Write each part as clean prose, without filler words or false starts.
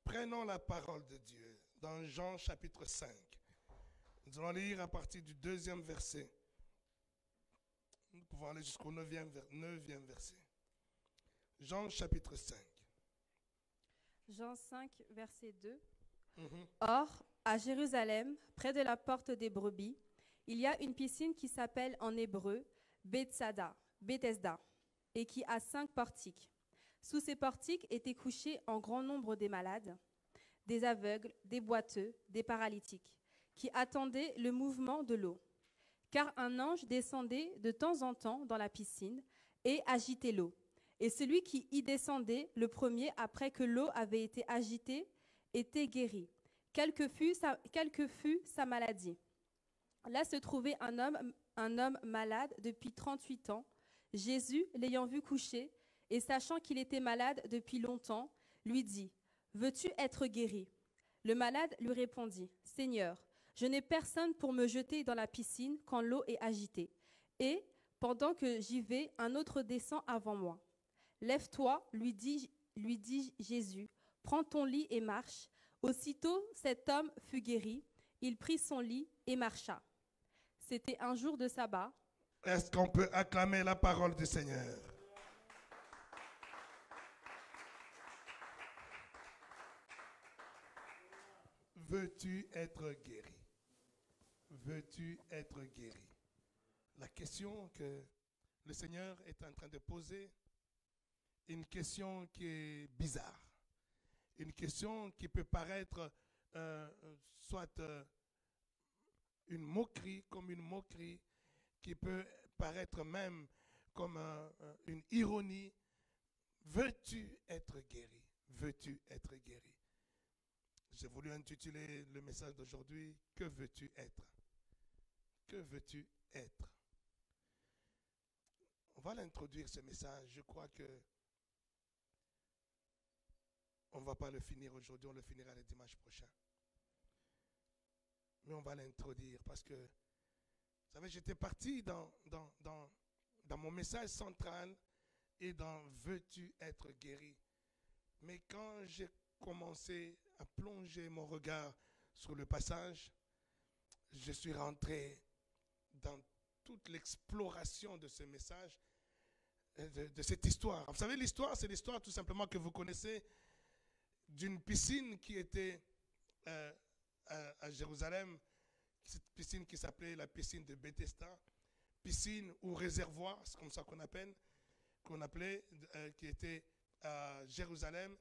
Prenons la parole de Dieu dans Jean chapitre 5. Nous allons lire à partir du 2e verset. Nous pouvons aller jusqu'au 9e verset. Jean chapitre 5. Jean 5, verset 2. Or, à Jérusalem, près de la porte des brebis, il y a une piscine qui s'appelle en hébreu Bethesda, et qui a 5 portiques. Sous ces portiques étaient couchés en grand nombre des malades, des aveugles, des boiteux, des paralytiques, qui attendaient le mouvement de l'eau. Car un ange descendait de temps en temps dans la piscine et agitait l'eau. Et celui qui y descendait le premier, après que l'eau avait été agitée, était guéri, quelle que fût sa maladie. Là se trouvait un homme malade depuis 38 ans. Jésus, l'ayant vu coucher, et sachant qu'il était malade depuis longtemps, lui dit, « Veux-tu être guéri ?» Le malade lui répondit, « Seigneur, je n'ai personne pour me jeter dans la piscine quand l'eau est agitée. Et, pendant que j'y vais, un autre descend avant moi. Lève-toi, lui dit Jésus, prends ton lit et marche. » Aussitôt, cet homme fut guéri. Il prit son lit et marcha. C'était un jour de sabbat. Est-ce qu'on peut acclamer la parole du Seigneur? Veux-tu être guéri? Veux-tu être guéri? La question que le Seigneur est en train de poser, une question qui est bizarre, une question qui peut paraître soit une moquerie, comme une moquerie, qui peut paraître même comme une ironie. Veux-tu être guéri? Veux-tu être guéri? J'ai voulu intituler le message d'aujourd'hui, « Que veux-tu être ?» Que veux-tu être? On va l'introduire ce message. Je crois que on ne va pas le finir aujourd'hui, on le finira le dimanche prochain. Mais on va l'introduire parce que, vous savez, j'étais parti dans mon message central et dans « Veux-tu être guéri ?» Mais quand j'ai commencé à plonger mon regard sur le passage, je suis rentré dans toute l'exploration de ce message, de cette histoire. Vous savez, l'histoire, c'est l'histoire tout simplement que vous connaissez d'une piscine qui était à Jérusalem, cette piscine qui s'appelait la piscine de Bethesda, piscine ou réservoir, c'est comme ça qu'on appelait, qui était à Jérusalem.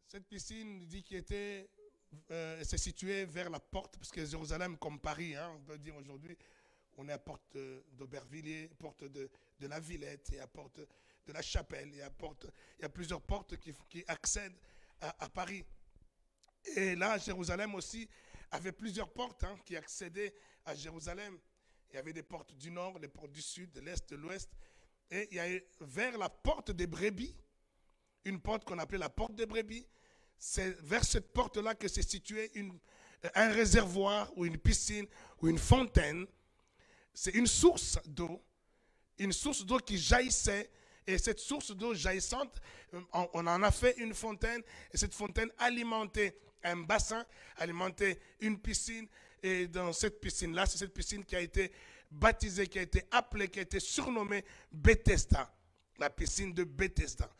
Cette piscine dit qu'elle était c'est situé vers la porte, parce que Jérusalem, comme Paris, on peut dire aujourd'hui, on est à porte d'Aubervilliers, porte de la Villette, et à porte de la Chapelle, il y a plusieurs portes qui accèdent à Paris. Et là, Jérusalem aussi avait plusieurs portes qui accédaient à Jérusalem. Il y avait des portes du nord, des portes du sud, de l'est, de l'ouest. Et il y a vers la porte des brebis, une porte qu'on appelait la porte des brebis. C'est vers cette porte-là que s'est situé un réservoir ou une piscine ou une fontaine. C'est une source d'eau qui jaillissait. Et cette source d'eau jaillissante, on en a fait une fontaine. Et cette fontaine alimentait un bassin, alimentait une piscine. Et dans cette piscine-là, c'est cette piscine qui a été baptisée, qui a été appelée, qui a été surnommée Bethesda. La piscine de Bethesda.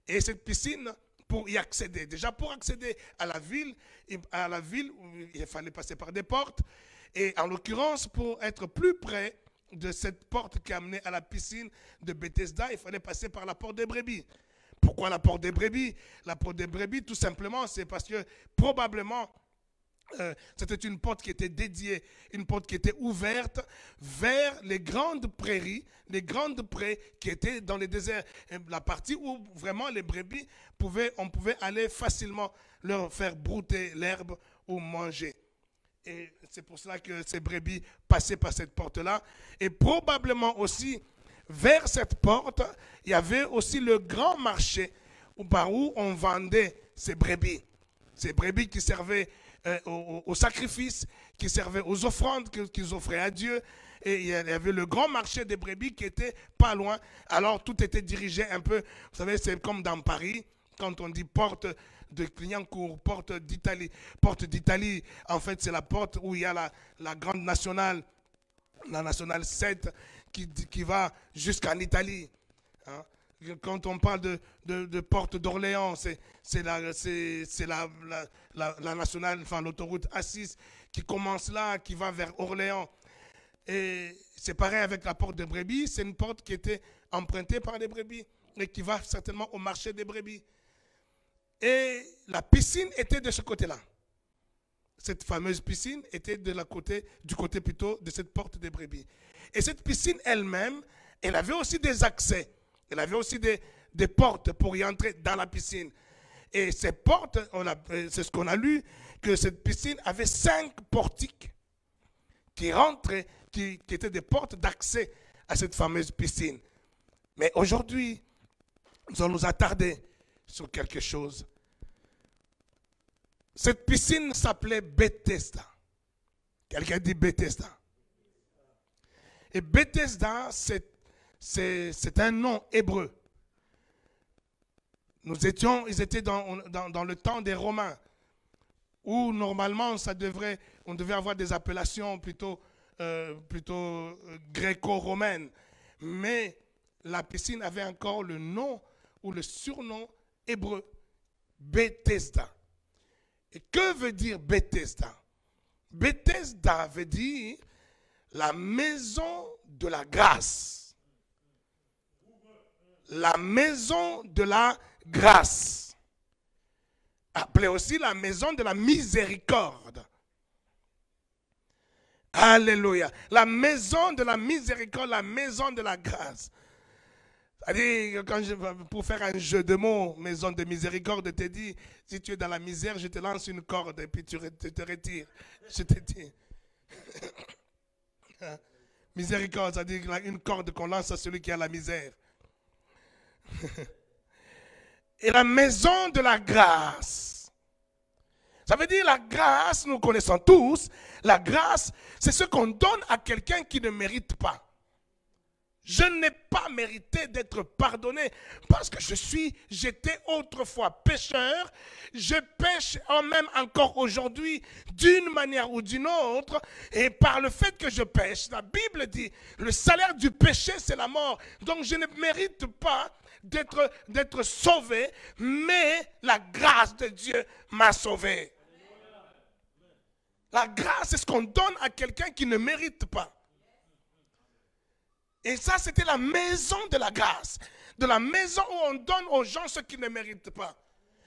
Et cette piscine, pour y accéder, déjà pour accéder à la ville, il fallait passer par des portes. Et en l'occurrence, pour être plus près de cette porte qui amenait à la piscine de Bethesda, il fallait passer par la porte des brebis. Pourquoi la porte des brebis? La porte des brebis, tout simplement, c'est parce que probablement, c'était une porte qui était dédiée, une porte qui était ouverte vers les grandes prairies, les grandes prairies qui étaient dans les déserts. La partie où vraiment les brebis, on pouvait aller facilement leur faire brouter l'herbe ou manger. Et c'est pour cela que ces brebis passaient par cette porte-là. Et probablement aussi, vers cette porte, il y avait aussi le grand marché par où on vendait ces brebis. ces brebis qui servaient au sacrifice, qui servaient aux offrandes qu'ils offraient à Dieu. Et il y avait le grand marché des brebis qui était pas loin. Alors tout était dirigé un peu, vous savez, c'est comme dans Paris, quand on dit porte de Clignancourt, porte d'Italie. Porte d'Italie, en fait, c'est la porte où il y a la grande nationale, la nationale 7, qui va jusqu'en Italie. Hein? Quand on parle de porte d'Orléans, c'est la nationale, enfin l'autoroute A6 qui commence là, qui va vers Orléans. Et c'est pareil avec la porte des brebis, c'est une porte qui était empruntée par les brebis et qui va certainement au marché des brebis. Et la piscine était de ce côté-là. Cette fameuse piscine était du côté plutôt de cette porte des brebis. Et cette piscine elle-même, elle avait aussi des accès. Elle avait aussi des portes pour y entrer dans la piscine. Et ces portes, c'est ce qu'on a lu, que cette piscine avait 5 portiques qui rentraient, qui étaient des portes d'accès à cette fameuse piscine. Mais aujourd'hui, nous allons nous attarder sur quelque chose. Cette piscine s'appelait Bethesda. Quelqu'un dit Bethesda. Et Bethesda, c'est un nom hébreu. Ils étaient dans le temps des Romains, où normalement on devait avoir des appellations plutôt gréco-romaines. Mais la piscine avait encore le nom ou le surnom hébreu, Bethesda. Et que veut dire Bethesda? Bethesda veut dire la maison de la grâce. La maison de la grâce. Appelée aussi la maison de la miséricorde. Alléluia. La maison de la miséricorde, la maison de la grâce. C'est-à-dire, pour faire un jeu de mots, maison de miséricorde, te dit, si tu es dans la misère, je te lance une corde et puis tu te retires. Je te dis. Miséricorde, c'est-à-dire une corde qu'on lance à celui qui a la misère. Et la maison de la grâce. Ça veut dire la grâce, nous connaissons tous, la grâce, c'est ce qu'on donne à quelqu'un qui ne mérite pas. Je n'ai pas mérité d'être pardonné parce que j'étais autrefois pécheur. Je pêche même encore aujourd'hui d'une manière ou d'une autre. Et par le fait que je pêche, la Bible dit, le salaire du péché c'est la mort. Donc je ne mérite pas d'être sauvé, mais la grâce de Dieu m'a sauvé. La grâce, c'est ce qu'on donne à quelqu'un qui ne mérite pas. Et ça, c'était la maison de la grâce. De la maison où on donne aux gens ce qu'ils ne méritent pas.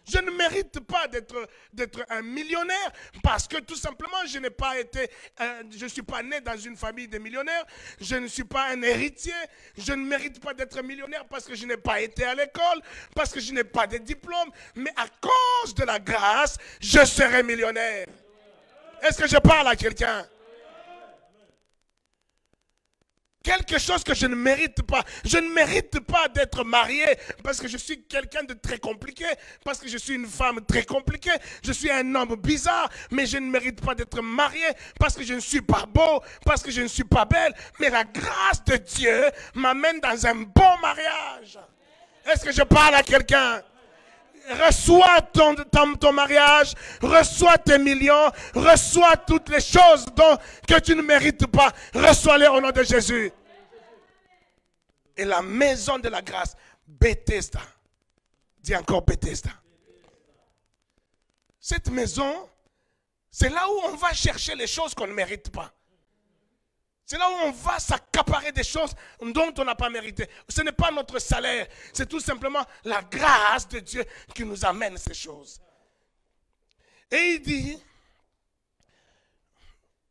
Je ne mérite pas d'être un millionnaire parce que tout simplement, je ne suis pas né dans une famille de millionnaires. Je ne suis pas un héritier. Je ne mérite pas d'être millionnaire parce que je n'ai pas été à l'école, parce que je n'ai pas de diplôme. Mais à cause de la grâce, je serai millionnaire. Est-ce que je parle à quelqu'un? Quelque chose que je ne mérite pas. Je ne mérite pas d'être marié parce que je suis quelqu'un de très compliqué, parce que je suis une femme très compliquée, je suis un homme bizarre, mais je ne mérite pas d'être marié parce que je ne suis pas beau, parce que je ne suis pas belle. Mais la grâce de Dieu m'amène dans un bon mariage. Est-ce que je parle à quelqu'un? Reçois ton mariage, reçois tes millions, reçois toutes les choses que tu ne mérites pas. Reçois-les au nom de Jésus. Et la maison de la grâce, Bethesda. Dis encore Bethesda. Cette maison, c'est là où on va chercher les choses qu'on ne mérite pas. C'est là où on va s'accaparer des choses dont on n'a pas mérité. Ce n'est pas notre salaire. C'est tout simplement la grâce de Dieu qui nous amène ces choses. Et il dit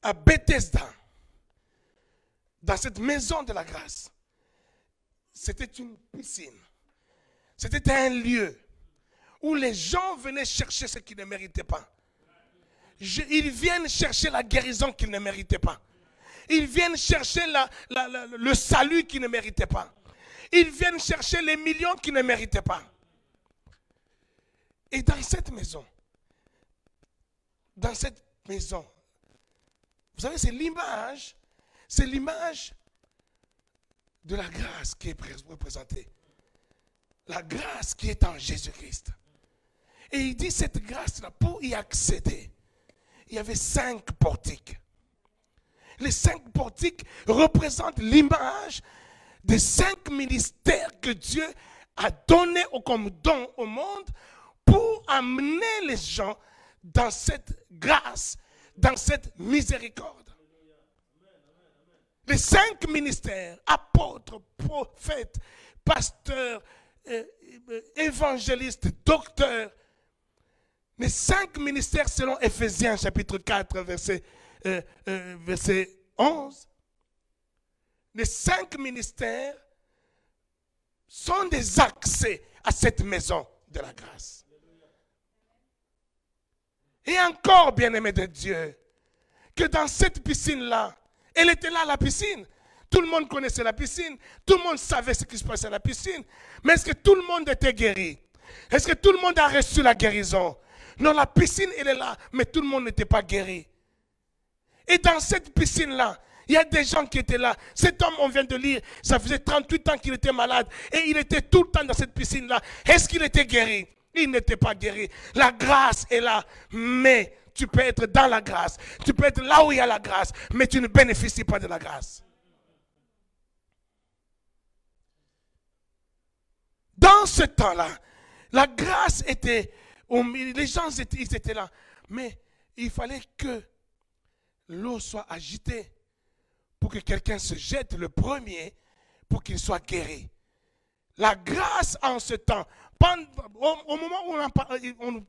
à Bethesda, dans cette maison de la grâce, c'était une piscine. C'était un lieu où les gens venaient chercher ce qu'ils ne méritaient pas. Ils viennent chercher la guérison qu'ils ne méritaient pas. Ils viennent chercher le salut qu'ils ne méritaient pas. Ils viennent chercher les millions qu'ils ne méritaient pas. Et dans cette maison, dans cette maison, vous savez, c'est l'image de la grâce qui est représentée. La grâce qui est en Jésus-Christ. Et il dit cette grâce-là, pour y accéder, il y avait 5 portiques. Les 5 portiques représentent l'image des 5 ministères que Dieu a donnés comme don au monde pour amener les gens dans cette grâce, dans cette miséricorde. Les 5 ministères, apôtres, prophètes, pasteurs, évangélistes, docteurs, les 5 ministères selon Éphésiens chapitre 4 verset 11, les 5 ministères sont des accès à cette maison de la grâce. Et encore, bien-aimé de Dieu, que dans cette piscine-là, elle était là, la piscine. Tout le monde connaissait la piscine. Tout le monde savait ce qui se passait à la piscine. Mais est-ce que tout le monde était guéri? Est-ce que tout le monde a reçu la guérison? Non, la piscine, elle est là, mais tout le monde n'était pas guéri. Et dans cette piscine-là, il y a des gens qui étaient là. Cet homme, on vient de lire, ça faisait 38 ans qu'il était malade. Et il était tout le temps dans cette piscine-là. Est-ce qu'il était guéri? Il n'était pas guéri. La grâce est là, mais tu peux être dans la grâce. Tu peux être là où il y a la grâce, mais tu ne bénéficies pas de la grâce. Dans ce temps-là, la grâce était, les gens ils étaient là, mais il fallait que l'eau soit agitée pour que quelqu'un se jette le premier pour qu'il soit guéri. La grâce en ce temps, au moment où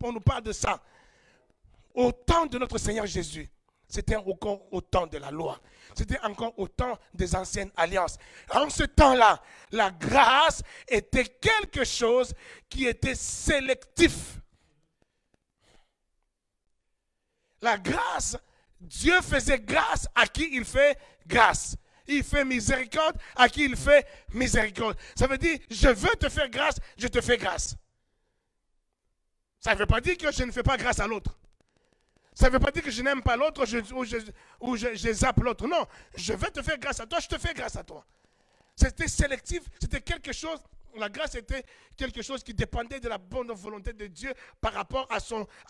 on nous parle de ça, au temps de notre Seigneur Jésus, c'était encore au temps de la loi. C'était encore au temps des anciennes alliances. En ce temps-là, la grâce était quelque chose qui était sélectif. La grâce, Dieu faisait grâce à qui il fait grâce. Il fait miséricorde à qui il fait miséricorde. Ça veut dire, je veux te faire grâce, je te fais grâce. Ça ne veut pas dire que je ne fais pas grâce à l'autre. Ça ne veut pas dire que je n'aime pas l'autre ou je zappe l'autre. Non, je vais te faire grâce à toi, je te fais grâce à toi. C'était sélectif, c'était quelque chose, la grâce était quelque chose qui dépendait de la bonne volonté de Dieu par rapport à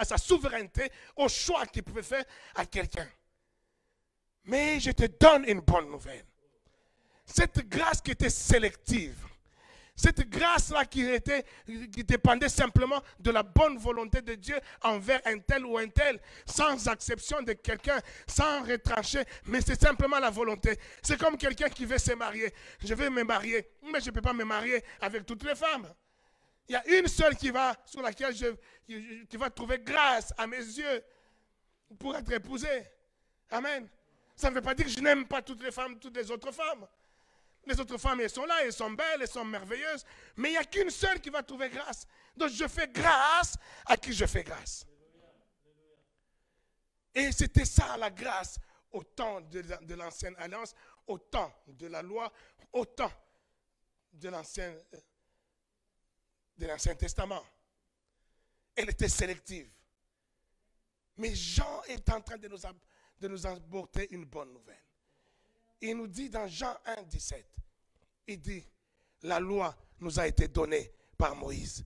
sa souveraineté, au choix qu'il pouvait faire à quelqu'un. Mais je te donne une bonne nouvelle. Cette grâce qui était sélective, cette grâce-là qui dépendait simplement de la bonne volonté de Dieu envers un tel ou un tel, sans acception de quelqu'un, sans retrancher, mais c'est simplement la volonté. C'est comme quelqu'un qui veut se marier. Je veux me marier, mais je ne peux pas me marier avec toutes les femmes. Il y a une seule sur laquelle qui va trouver grâce à mes yeux pour être épousée. Amen. Ça ne veut pas dire que je n'aime pas toutes les femmes, toutes les autres femmes. Les autres femmes, elles sont là, elles sont belles, elles sont merveilleuses. Mais il n'y a qu'une seule qui va trouver grâce. Donc je fais grâce à qui je fais grâce. Et c'était ça la grâce au temps de l'ancienne alliance, au temps de la loi, au temps de l'Ancien Testament. Elle était sélective. Mais Jean est en train de nous apporter une bonne nouvelle. Il nous dit dans Jean 1, 17, il dit, la loi nous a été donnée par Moïse,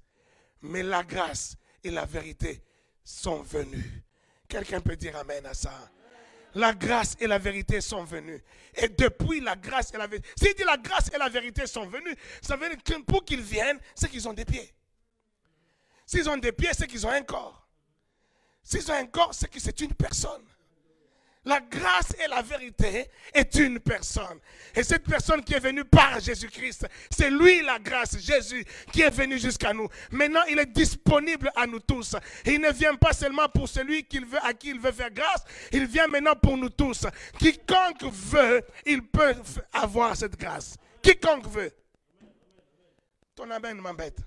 mais la grâce et la vérité sont venues. Quelqu'un peut dire amen à ça? La grâce et la vérité sont venues. Et depuis la grâce et la vérité, s'il dit la grâce et la vérité sont venues, ça veut dire que pour qu'ils viennent, c'est qu'ils ont des pieds. S'ils ont des pieds, c'est qu'ils ont un corps. S'ils ont un corps, c'est que c'est une personne. La grâce et la vérité est une personne. Et cette personne qui est venue par Jésus-Christ, c'est lui la grâce, Jésus, qui est venu jusqu'à nous. Maintenant, il est disponible à nous tous. Et il ne vient pas seulement pour celui à qui il veut faire grâce, il vient maintenant pour nous tous. Quiconque veut, il peut avoir cette grâce. Quiconque veut. Ton amen m'embête.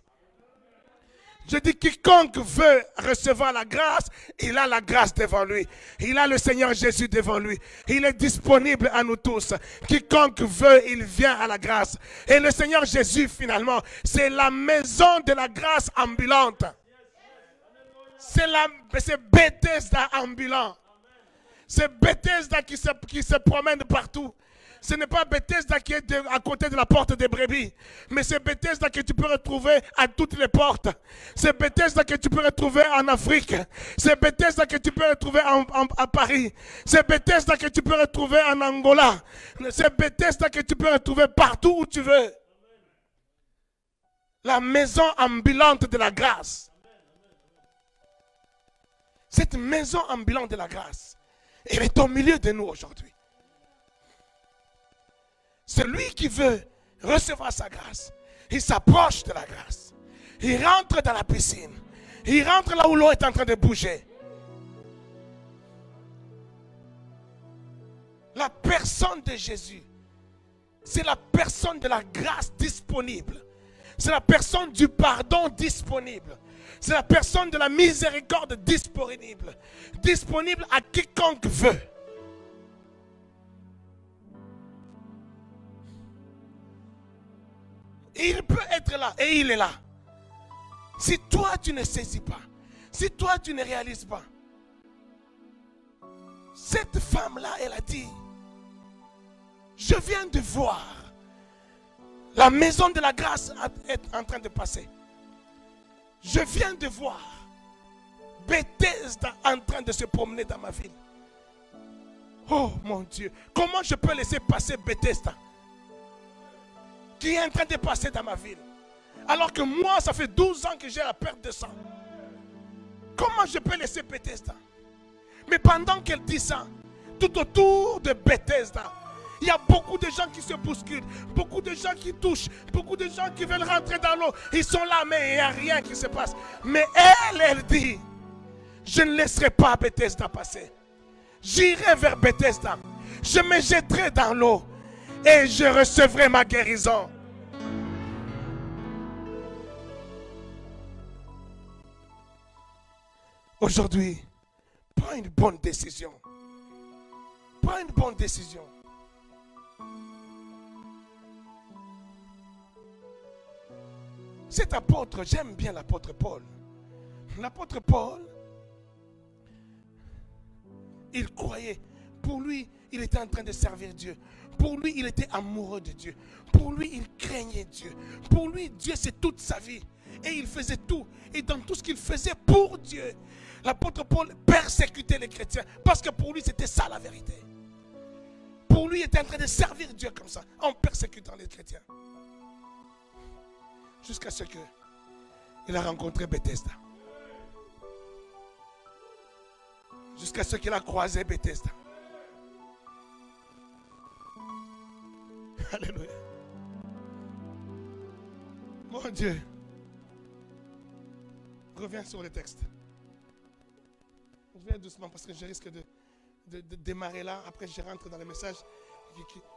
Je dis, quiconque veut recevoir la grâce, il a la grâce devant lui. Il a le Seigneur Jésus devant lui. Il est disponible à nous tous. Quiconque veut, il vient à la grâce. Et le Seigneur Jésus, finalement, c'est la maison de la grâce ambulante. C'est Bethesda ambulant. C'est Bethesda qui se promène partout. Ce n'est pas Bethesda qui est à côté de la porte des brebis, mais c'est Bethesda que tu peux retrouver à toutes les portes. C'est Bethesda que tu peux retrouver en Afrique. C'est Bethesda que tu peux retrouver à Paris. C'est Bethesda que tu peux retrouver en Angola. C'est Bethesda que tu peux retrouver partout où tu veux. La maison ambulante de la grâce. Cette maison ambulante de la grâce, elle est au milieu de nous aujourd'hui. Celui qui veut recevoir sa grâce, il s'approche de la grâce. Il rentre dans la piscine. Il rentre là où l'eau est en train de bouger. La personne de Jésus, c'est la personne de la grâce disponible. C'est la personne du pardon disponible. C'est la personne de la miséricorde disponible. Disponible à quiconque veut. Il peut être là et il est là. Si toi tu ne saisis pas, si toi tu ne réalises pas, cette femme-là, elle a dit, je viens de voir la maison de la grâce est en train de passer. Je viens de voir Bethesda en train de se promener dans ma ville. Oh mon Dieu, comment je peux laisser passer Bethesda qui est en train de passer dans ma ville, alors que moi, ça fait 12 ans que j'ai la perte de sang. Comment je peux laisser Bethesda? Mais pendant qu'elle dit ça, tout autour de Bethesda, il y a beaucoup de gens qui se bousculent, beaucoup de gens qui touchent, beaucoup de gens qui veulent rentrer dans l'eau. Ils sont là, mais il n'y a rien qui se passe. Mais elle dit, je ne laisserai pas Bethesda passer. J'irai vers Bethesda, je me jetterai dans l'eau et je recevrai ma guérison. Aujourd'hui, prends une bonne décision. Prends une bonne décision. Cet apôtre, j'aime bien l'apôtre Paul. L'apôtre Paul, il croyait. Pour lui, il était en train de servir Dieu. Pour lui, il était amoureux de Dieu. Pour lui, il craignait Dieu. Pour lui, Dieu, c'est toute sa vie. Et il faisait tout. Et dans tout ce qu'il faisait pour Dieu, l'apôtre Paul persécutait les chrétiens. Parce que pour lui, c'était ça la vérité. Pour lui, il était en train de servir Dieu comme ça, en persécutant les chrétiens. Jusqu'à ce qu'il a rencontré Bethesda. Jusqu'à ce qu'il a croisé Bethesda. Alléluia. Mon Dieu. Reviens sur le texte. Je vais doucement parce que je risque de démarrer là. Après, je rentre dans le message.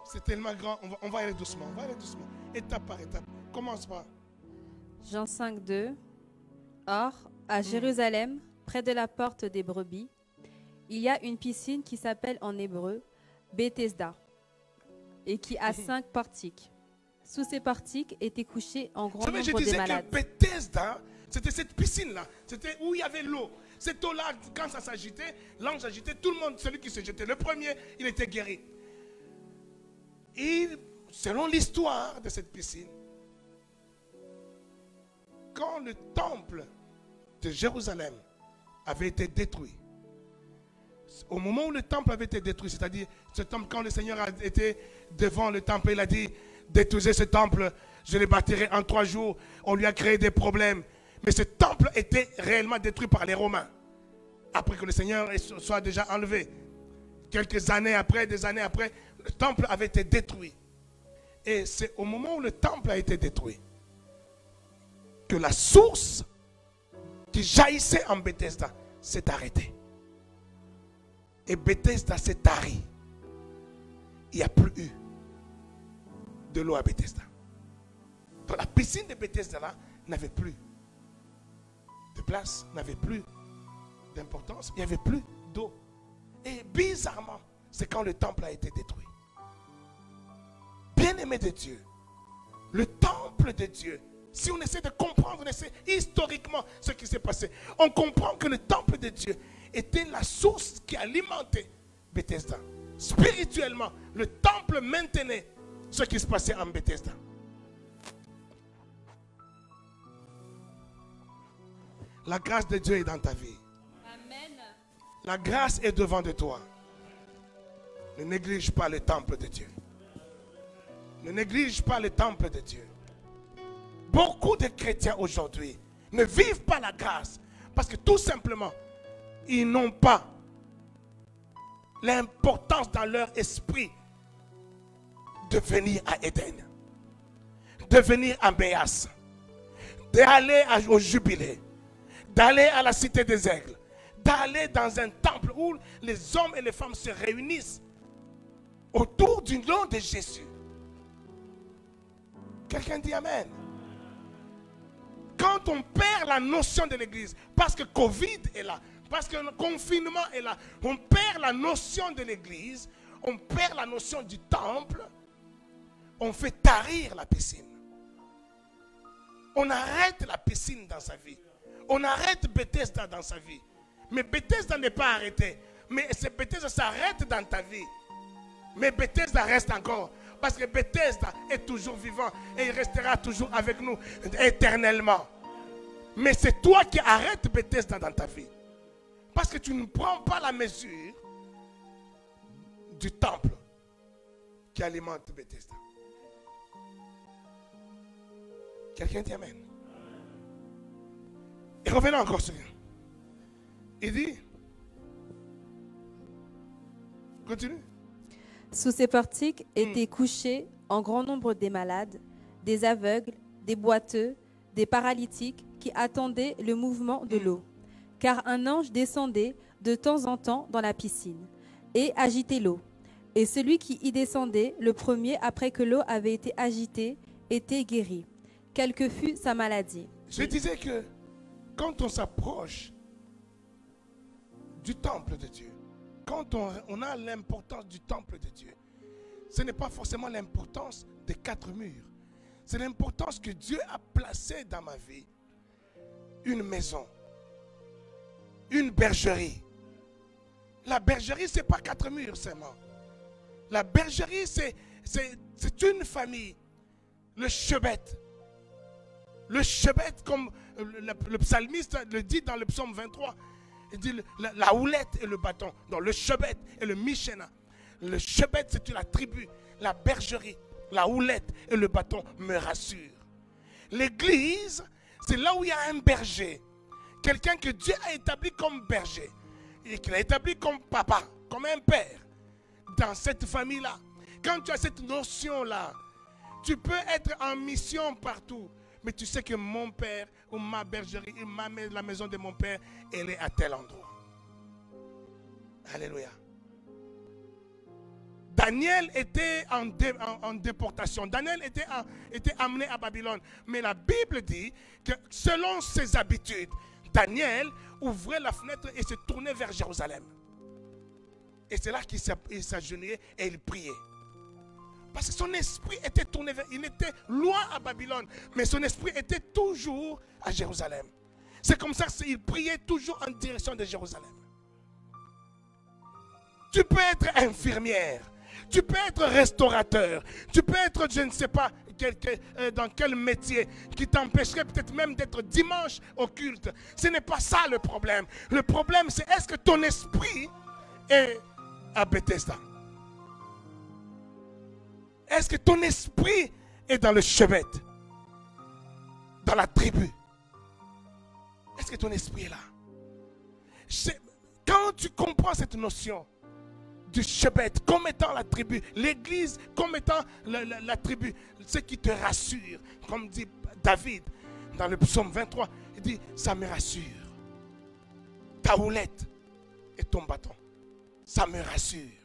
C'est tellement grand. On va aller doucement. On va aller doucement. Étape par étape. Commence par. Jean 5, 2. Or, à Jérusalem, près de la porte des brebis, il y a une piscine qui s'appelle en hébreu Bethesda et qui a 5 portiques. Sous ces portiques étaient couchés en grand nombre de malades. Je disais que Bethesda, c'était cette piscine-là. C'était où il y avait l'eau. Cette eau-là, quand ça s'agitait, l'ange agitait, tout le monde, celui qui se jetait, le premier, il était guéri. Et selon l'histoire de cette piscine, quand le temple de Jérusalem avait été détruit, au moment où le temple avait été détruit, c'est-à-dire ce temple, quand le Seigneur a été devant le temple, il a dit, détruisez ce temple, je le bâtirai en 3 jours. On lui a créé des problèmes. Mais ce temple était réellement détruit par les Romains. Après que le Seigneur soit déjà enlevé. Quelques années après, des années après, le temple avait été détruit. Et c'est au moment où le temple a été détruit que la source qui jaillissait en Bethesda s'est arrêtée. Et Bethesda s'est tarie. Il n'y a plus eu de l'eau à Bethesda. Donc la piscine de Bethesda là n'avait plus de place, n'avait plus d'importance, il n'y avait plus d'eau. Et bizarrement, c'est quand le temple a été détruit. Bien-aimé de Dieu, le temple de Dieu Si on essaie de comprendre, on essaie historiquement ce qui s'est passé, on comprend que le temple de Dieu était la source qui alimentait Bethesda. Spirituellement, le temple maintenait ce qui se passait en Bethesda. La grâce de Dieu est dans ta vie. Amen. La grâce est devant de toi. Ne néglige pas le temple de Dieu. Ne néglige pas le temple de Dieu. Beaucoup de chrétiens aujourd'hui ne vivent pas la grâce parce que tout simplement, ils n'ont pas l'importance dans leur esprit de venir à Éden, de venir à Béas, d'aller au jubilé, d'aller à la cité des aigles, d'aller dans un temple où les hommes et les femmes se réunissent autour du nom de Jésus. Quelqu'un dit Amen. Quand on perd la notion de l'église, parce que Covid est là, parce que le confinement est là, on perd la notion de l'église, on perd la notion du temple, on fait tarir la piscine. On arrête la piscine dans sa vie. On arrête Bethesda dans sa vie. Mais Bethesda n'est pas arrêté. Mais Bethesda s'arrête dans ta vie. Mais Bethesda reste encore. Parce que Bethesda est toujours vivant et il restera toujours avec nous éternellement. Mais c'est toi qui arrêtes Bethesda dans ta vie. Parce que tu ne prends pas la mesure du temple qui alimente Bethesda. Quelqu'un dit Amen. Et revenons encore sur lui. Il dit, continue. Sous ces portiques étaient couchés en grand nombre des malades, des aveugles, des boiteux, des paralytiques qui attendaient le mouvement de l'eau. Car un ange descendait de temps en temps dans la piscine et agitait l'eau. Et celui qui y descendait le premier après que l'eau avait été agitée était guéri, quelle que fût sa maladie. Je disais que quand on s'approche du temple de Dieu, quand on a l'importance du temple de Dieu, ce n'est pas forcément l'importance des 4 murs. C'est l'importance que Dieu a placée dans ma vie. Une maison, une bergerie. La bergerie, ce n'est pas 4 murs seulement. La bergerie, c'est une famille. Le chebet. Le chebet, comme le psalmiste le dit dans le psaume 23, il dit la houlette et le bâton. Donc le chebet et le mishena. Le chebet, c'est la tribu. La bergerie, la houlette et le bâton me rassurent. L'église, c'est là où il y a un berger. Quelqu'un que Dieu a établi comme berger. Et qu'il a établi comme papa, comme un père. Dans cette famille-là. Quand tu as cette notion-là, tu peux être en mission partout. Mais tu sais que mon père ou ma bergerie, la maison de mon père, elle est à tel endroit. Alléluia. Daniel était en déportation. Daniel était amené à Babylone. Mais la Bible dit que selon ses habitudes, Daniel ouvrait la fenêtre et se tournait vers Jérusalem. Et c'est là qu'il s'agenouillait et il priait. Parce que son esprit était tourné vers... Il était loin à Babylone, mais son esprit était toujours à Jérusalem. C'est comme ça qu'il priait toujours en direction de Jérusalem. Tu peux être infirmière, tu peux être restaurateur, tu peux être, je ne sais pas, dans quel métier qui t'empêcherait peut-être même d'être dimanche au culte. Ce n'est pas ça le problème. Le problème, c'est est-ce que ton esprit est à Bethesda? Est-ce que ton esprit est dans le chevet, dans la tribu? Est-ce que ton esprit est là? Quand tu comprends cette notion du chevet comme étant la tribu, l'église comme étant la tribu, ce qui te rassure, comme dit David dans le psaume 23, il dit, ça me rassure. Ta houlette et ton bâton, ça me rassure.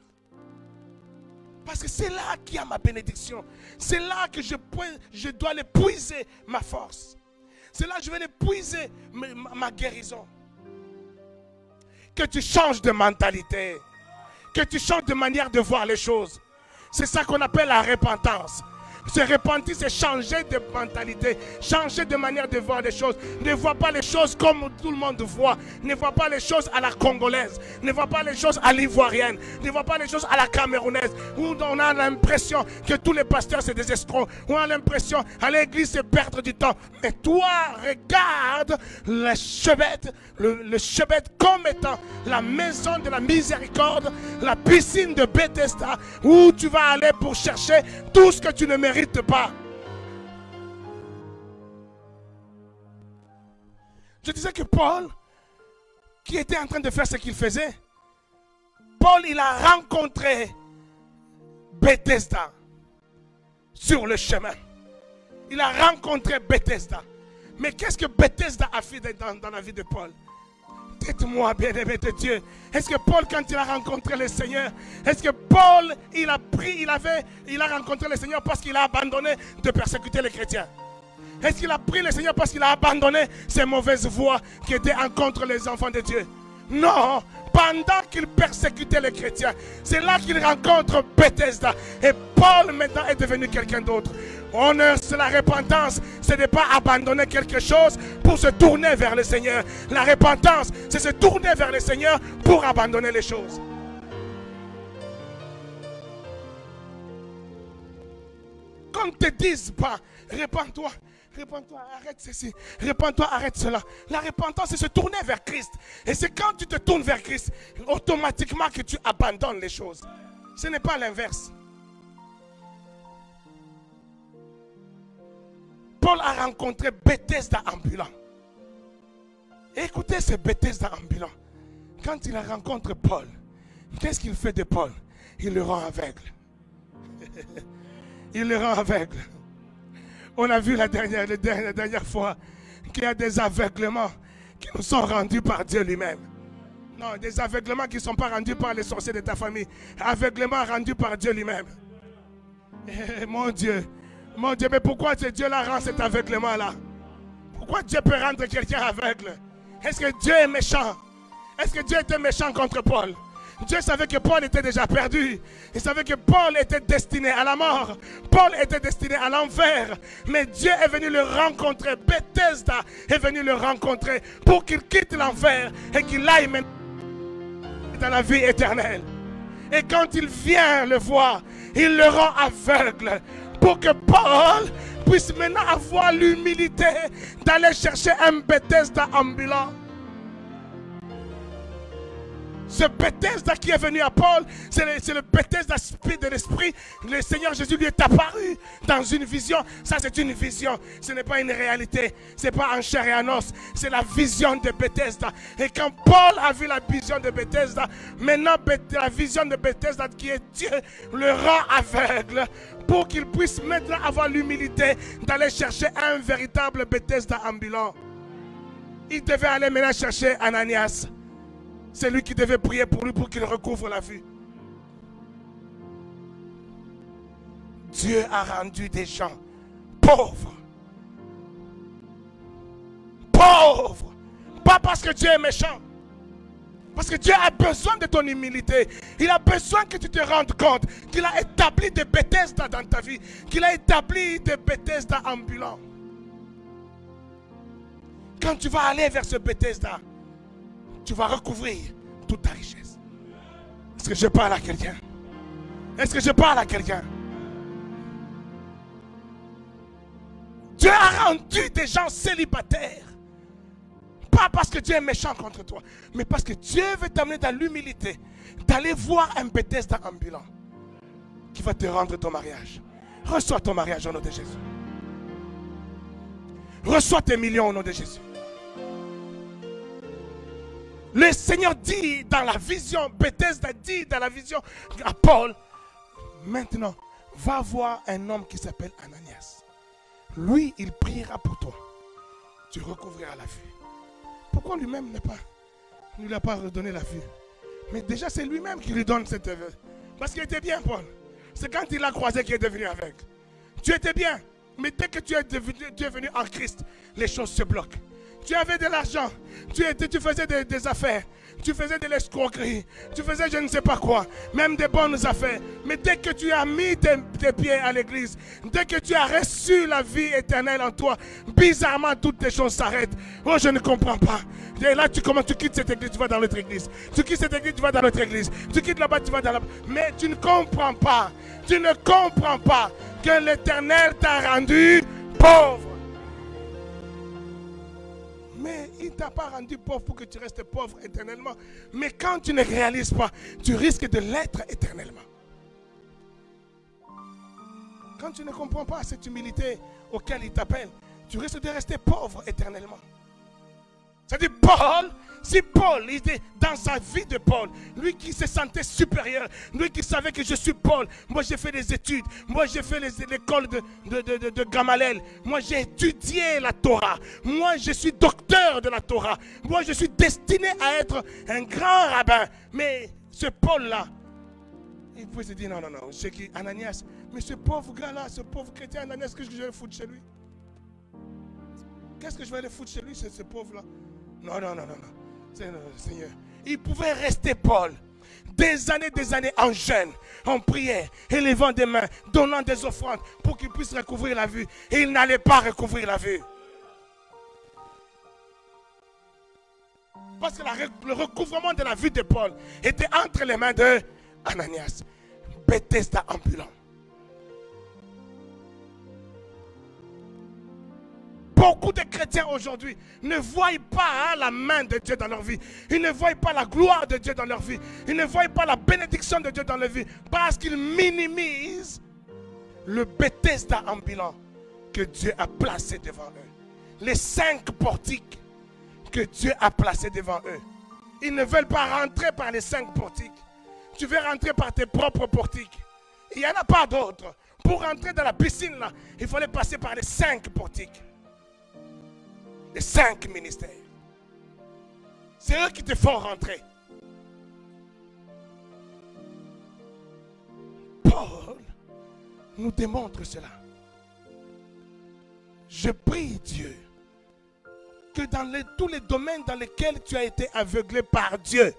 Parce que c'est là qu'il y a ma bénédiction. C'est là que je dois aller puiser ma force. C'est là que je vais aller puiser ma guérison. Que tu changes de mentalité. Que tu changes de manière de voir les choses. C'est ça qu'on appelle la repentance. Se repentir, c'est changer de mentalité, changer de manière de voir les choses. Ne vois pas les choses comme tout le monde voit. Ne vois pas les choses à la congolaise. Ne vois pas les choses à l'ivoirienne. Ne vois pas les choses à la camerounaise. Où on a l'impression que tous les pasteurs c'est des escrocs. Où on a l'impression à l'église c'est perdre du temps. Mais toi, regarde le Chebet comme étant la maison de la miséricorde, la piscine de Bethesda, où tu vas aller pour chercher tout ce que tu ne mérites pas. Je disais que Paul, qui était en train de faire ce qu'il faisait, Paul, il a rencontré Bethesda sur le chemin. Il a rencontré Bethesda. Mais qu'est-ce que Bethesda a fait dans la vie de Paul? Dites-moi, bien-aimé de Dieu, est-ce que Paul, quand il a rencontré le Seigneur, est-ce que Paul, il a rencontré le Seigneur parce qu'il a abandonné de persécuter les chrétiens? Est-ce qu'il a pris le Seigneur parce qu'il a abandonné ses mauvaises voies qui étaient en contre les enfants de Dieu? Non, pendant qu'il persécutait les chrétiens, c'est là qu'il rencontre Bethesda. Et Paul maintenant est devenu quelqu'un d'autre. Honneur, c'est la repentance, ce n'est pas abandonner quelque chose pour se tourner vers le Seigneur. La repentance, c'est se tourner vers le Seigneur pour abandonner les choses. Qu'on ne te dise pas, répands-toi. Répands-toi, arrête ceci. Répands-toi, arrête cela. La repentance, c'est se tourner vers Christ. Et c'est quand tu te tournes vers Christ, automatiquement que tu abandonnes les choses. Ce n'est pas l'inverse. Paul a rencontré Bethesda ambulant. Et écoutez ce Bethesda ambulant. Quand il rencontre Paul, qu'est-ce qu'il fait de Paul? Il le rend aveugle. Il le rend aveugle. On a vu la dernière fois qu'il y a des aveuglements qui nous sont rendus par Dieu lui-même. Non, des aveuglements qui ne sont pas rendus par les sorciers de ta famille. Aveuglements rendus par Dieu lui-même. Mon Dieu, mais pourquoi Dieu la rend cet aveuglement-là? Pourquoi Dieu peut rendre quelqu'un aveugle? Est-ce que Dieu est méchant? Est-ce que Dieu était méchant contre Paul? Dieu savait que Paul était déjà perdu. Il savait que Paul était destiné à la mort. Paul était destiné à l'enfer. Mais Dieu est venu le rencontrer. Bethesda est venu le rencontrer pour qu'il quitte l'enfer et qu'il aille maintenant dans la vie éternelle. Et quand il vient le voir, il le rend aveugle pour que Paul puisse maintenant avoir l'humilité d'aller chercher un Bethesda ambulant. Ce Bethesda qui est venu à Paul, c'est le Bethesda de l'esprit. Le Seigneur Jésus lui est apparu dans une vision. Ça, c'est une vision. Ce n'est pas une réalité. Ce n'est pas en chair et en os. C'est la vision de Bethesda. Et quand Paul a vu la vision de Bethesda, maintenant la vision de Bethesda qui est Dieu le rend aveugle pour qu'il puisse maintenant avoir l'humilité d'aller chercher un véritable Bethesda ambulant. Il devait aller maintenant chercher Ananias. C'est lui qui devait prier pour lui pour qu'il recouvre la vue. Dieu a rendu des gens pauvres. Pauvres. Pas parce que Dieu est méchant. Parce que Dieu a besoin de ton humilité. Il a besoin que tu te rendes compte qu'il a établi des Bethesda dans ta vie. Qu'il a établi des Bethesda ambulants. Quand tu vas aller vers ce Bethesda, tu vas recouvrir toute ta richesse. Est-ce que je parle à quelqu'un? Est-ce que je parle à quelqu'un? Dieu a rendu des gens célibataires. Pas parce que Dieu est méchant contre toi, mais parce que Dieu veut t'amener dans l'humilité d'aller voir un Bethesda ambulant qui va te rendre ton mariage. Reçois ton mariage au nom de Jésus. Reçois tes millions au nom de Jésus. Le Seigneur dit dans la vision, Bethesda dit dans la vision à Paul, maintenant, va voir un homme qui s'appelle Ananias. Lui, il priera pour toi. Tu recouvriras la vue. Pourquoi lui-même ne lui a pas redonné la vue? Mais déjà, c'est lui-même qui lui donne cette vue. Parce qu'il était bien, Paul. C'est quand il l'a croisé qu'il est devenu aveugle. Tu étais bien. Mais dès que tu es venu en Christ, les choses se bloquent. Tu avais de l'argent, tu faisais des affaires, tu faisais de l'escroquerie, tu faisais je ne sais pas quoi, même des bonnes affaires. Mais dès que tu as mis tes pieds à l'église, dès que tu as reçu la vie éternelle en toi, bizarrement toutes les choses s'arrêtent. Oh, je ne comprends pas. Et là, tu quittes cette église, tu vas dans l'autre église. Tu quittes cette église, tu vas dans l'autre église. Tu quittes là-bas, tu vas dans là-bas. Mais tu ne comprends pas. Tu ne comprends pas que l'Éternel t'a rendu pauvre. Mais il ne t'a pas rendu pauvre pour que tu restes pauvre éternellement. Mais quand tu ne réalises pas, tu risques de l'être éternellement. Quand tu ne comprends pas cette humilité auquel il t'appelle, tu risques de rester pauvre éternellement. C'est-à-dire Paul, si Paul, il était dans sa vie de Paul, lui qui se sentait supérieur, lui qui savait que je suis Paul, moi j'ai fait des études, moi j'ai fait l'école de Gamaliel, moi j'ai étudié la Torah, moi je suis docteur de la Torah, moi je suis destiné à être un grand rabbin. Mais ce Paul-là, il pouvait se dire non, c'est qui Ananias, mais ce pauvre gars-là, ce pauvre chrétien Ananias, qu'est-ce que je vais foutre chez lui? Qu'est-ce que je vais aller foutre chez lui, ce pauvre-là? Non. Seigneur. Il pouvait rester Paul des années en jeûne, en prière, élevant des mains, donnant des offrandes pour qu'il puisse recouvrir la vue. Et il n'allait pas recouvrir la vue. Parce que le recouvrement de la vue de Paul était entre les mains de Ananias. Bethesda ambulant. Beaucoup de chrétiens aujourd'hui ne voient pas la main de Dieu dans leur vie. Ils ne voient pas la gloire de Dieu dans leur vie. Ils ne voient pas la bénédiction de Dieu dans leur vie. Parce qu'ils minimisent le Bethesda ambulant que Dieu a placé devant eux. Les 5 portiques que Dieu a placés devant eux. Ils ne veulent pas rentrer par les 5 portiques. Tu veux rentrer par tes propres portiques. Il n'y en a pas d'autres. Pour rentrer dans la piscine, là, il fallait passer par les 5 portiques. Les 5 ministères. C'est eux qui te font rentrer. Paul nous démontre cela. Je prie Dieu que dans tous les domaines dans lesquels tu as été aveuglé par Dieu,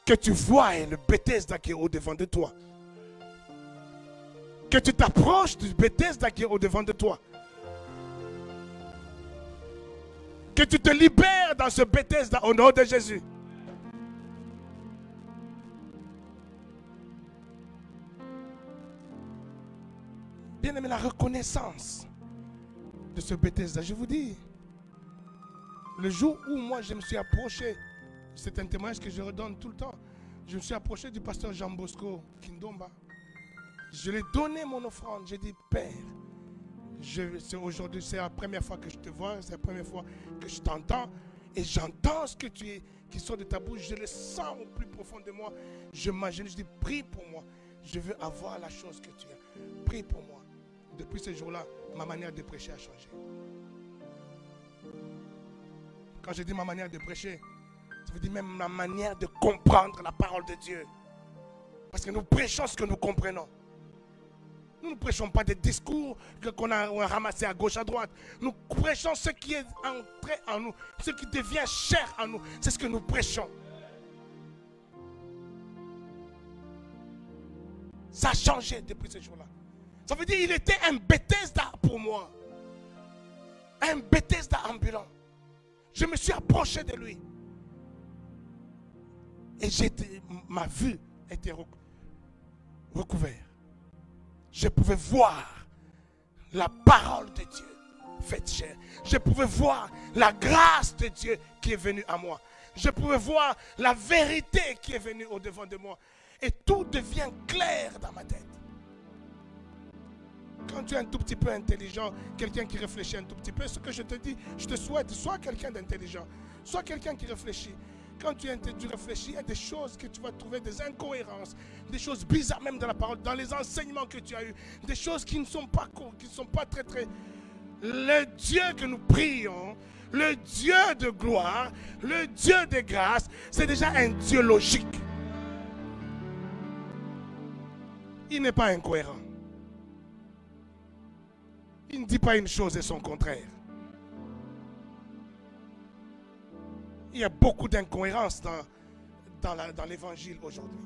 que tu vois le Bethesda qui est au-devant de toi. Que tu t'approches du Bethesda qui est au-devant de toi. Que tu te libères dans ce Bethesda au nom de Jésus. Bien aimé, la reconnaissance de ce Bethesda, je vous dis, le jour où moi je me suis approché, c'est un témoignage que je redonne tout le temps, je me suis approché du pasteur Jean Bosco Kindomba. Je lui ai donné mon offrande, j'ai dit, Père, aujourd'hui, c'est la première fois que je te vois, c'est la première fois que je t'entends, et j'entends ce que tu es, qui sort de ta bouche, je le sens au plus profond de moi. Je m'agis, je dis, prie pour moi, je veux avoir la chose que tu as, prie pour moi. Depuis ce jour-là, ma manière de prêcher a changé. Quand je dis ma manière de prêcher, ça veut dire même ma manière de comprendre la parole de Dieu. Parce que nous prêchons ce que nous comprenons. Nous ne prêchons pas des discours qu'on a ramassés à gauche, à droite. Nous prêchons ce qui est entré en nous, ce qui devient cher en nous. C'est ce que nous prêchons. Ça a changé depuis ce jour-là. Ça veut dire qu'il était un Bethesda pour moi. Un Bethesda ambulant. Je me suis approché de lui. Et ma vue était recouverte. Je pouvais voir la parole de Dieu faite chair. Je pouvais voir la grâce de Dieu qui est venue à moi. Je pouvais voir la vérité qui est venue au-devant de moi. Et tout devient clair dans ma tête. Quand tu es un tout petit peu intelligent, quelqu'un qui réfléchit un tout petit peu, ce que je te dis, je te souhaite, sois quelqu'un d'intelligent. Sois quelqu'un qui réfléchit. Quand tu réfléchis, il y a des choses que tu vas trouver, des incohérences, des choses bizarres même dans la parole, dans les enseignements que tu as eus, des choses qui ne sont pas très très... Le Dieu que nous prions, le Dieu de gloire, le Dieu de grâce, c'est déjà un Dieu logique. Il n'est pas incohérent. Il ne dit pas une chose et son contraire. Il y a beaucoup d'incohérences dans l'évangile aujourd'hui.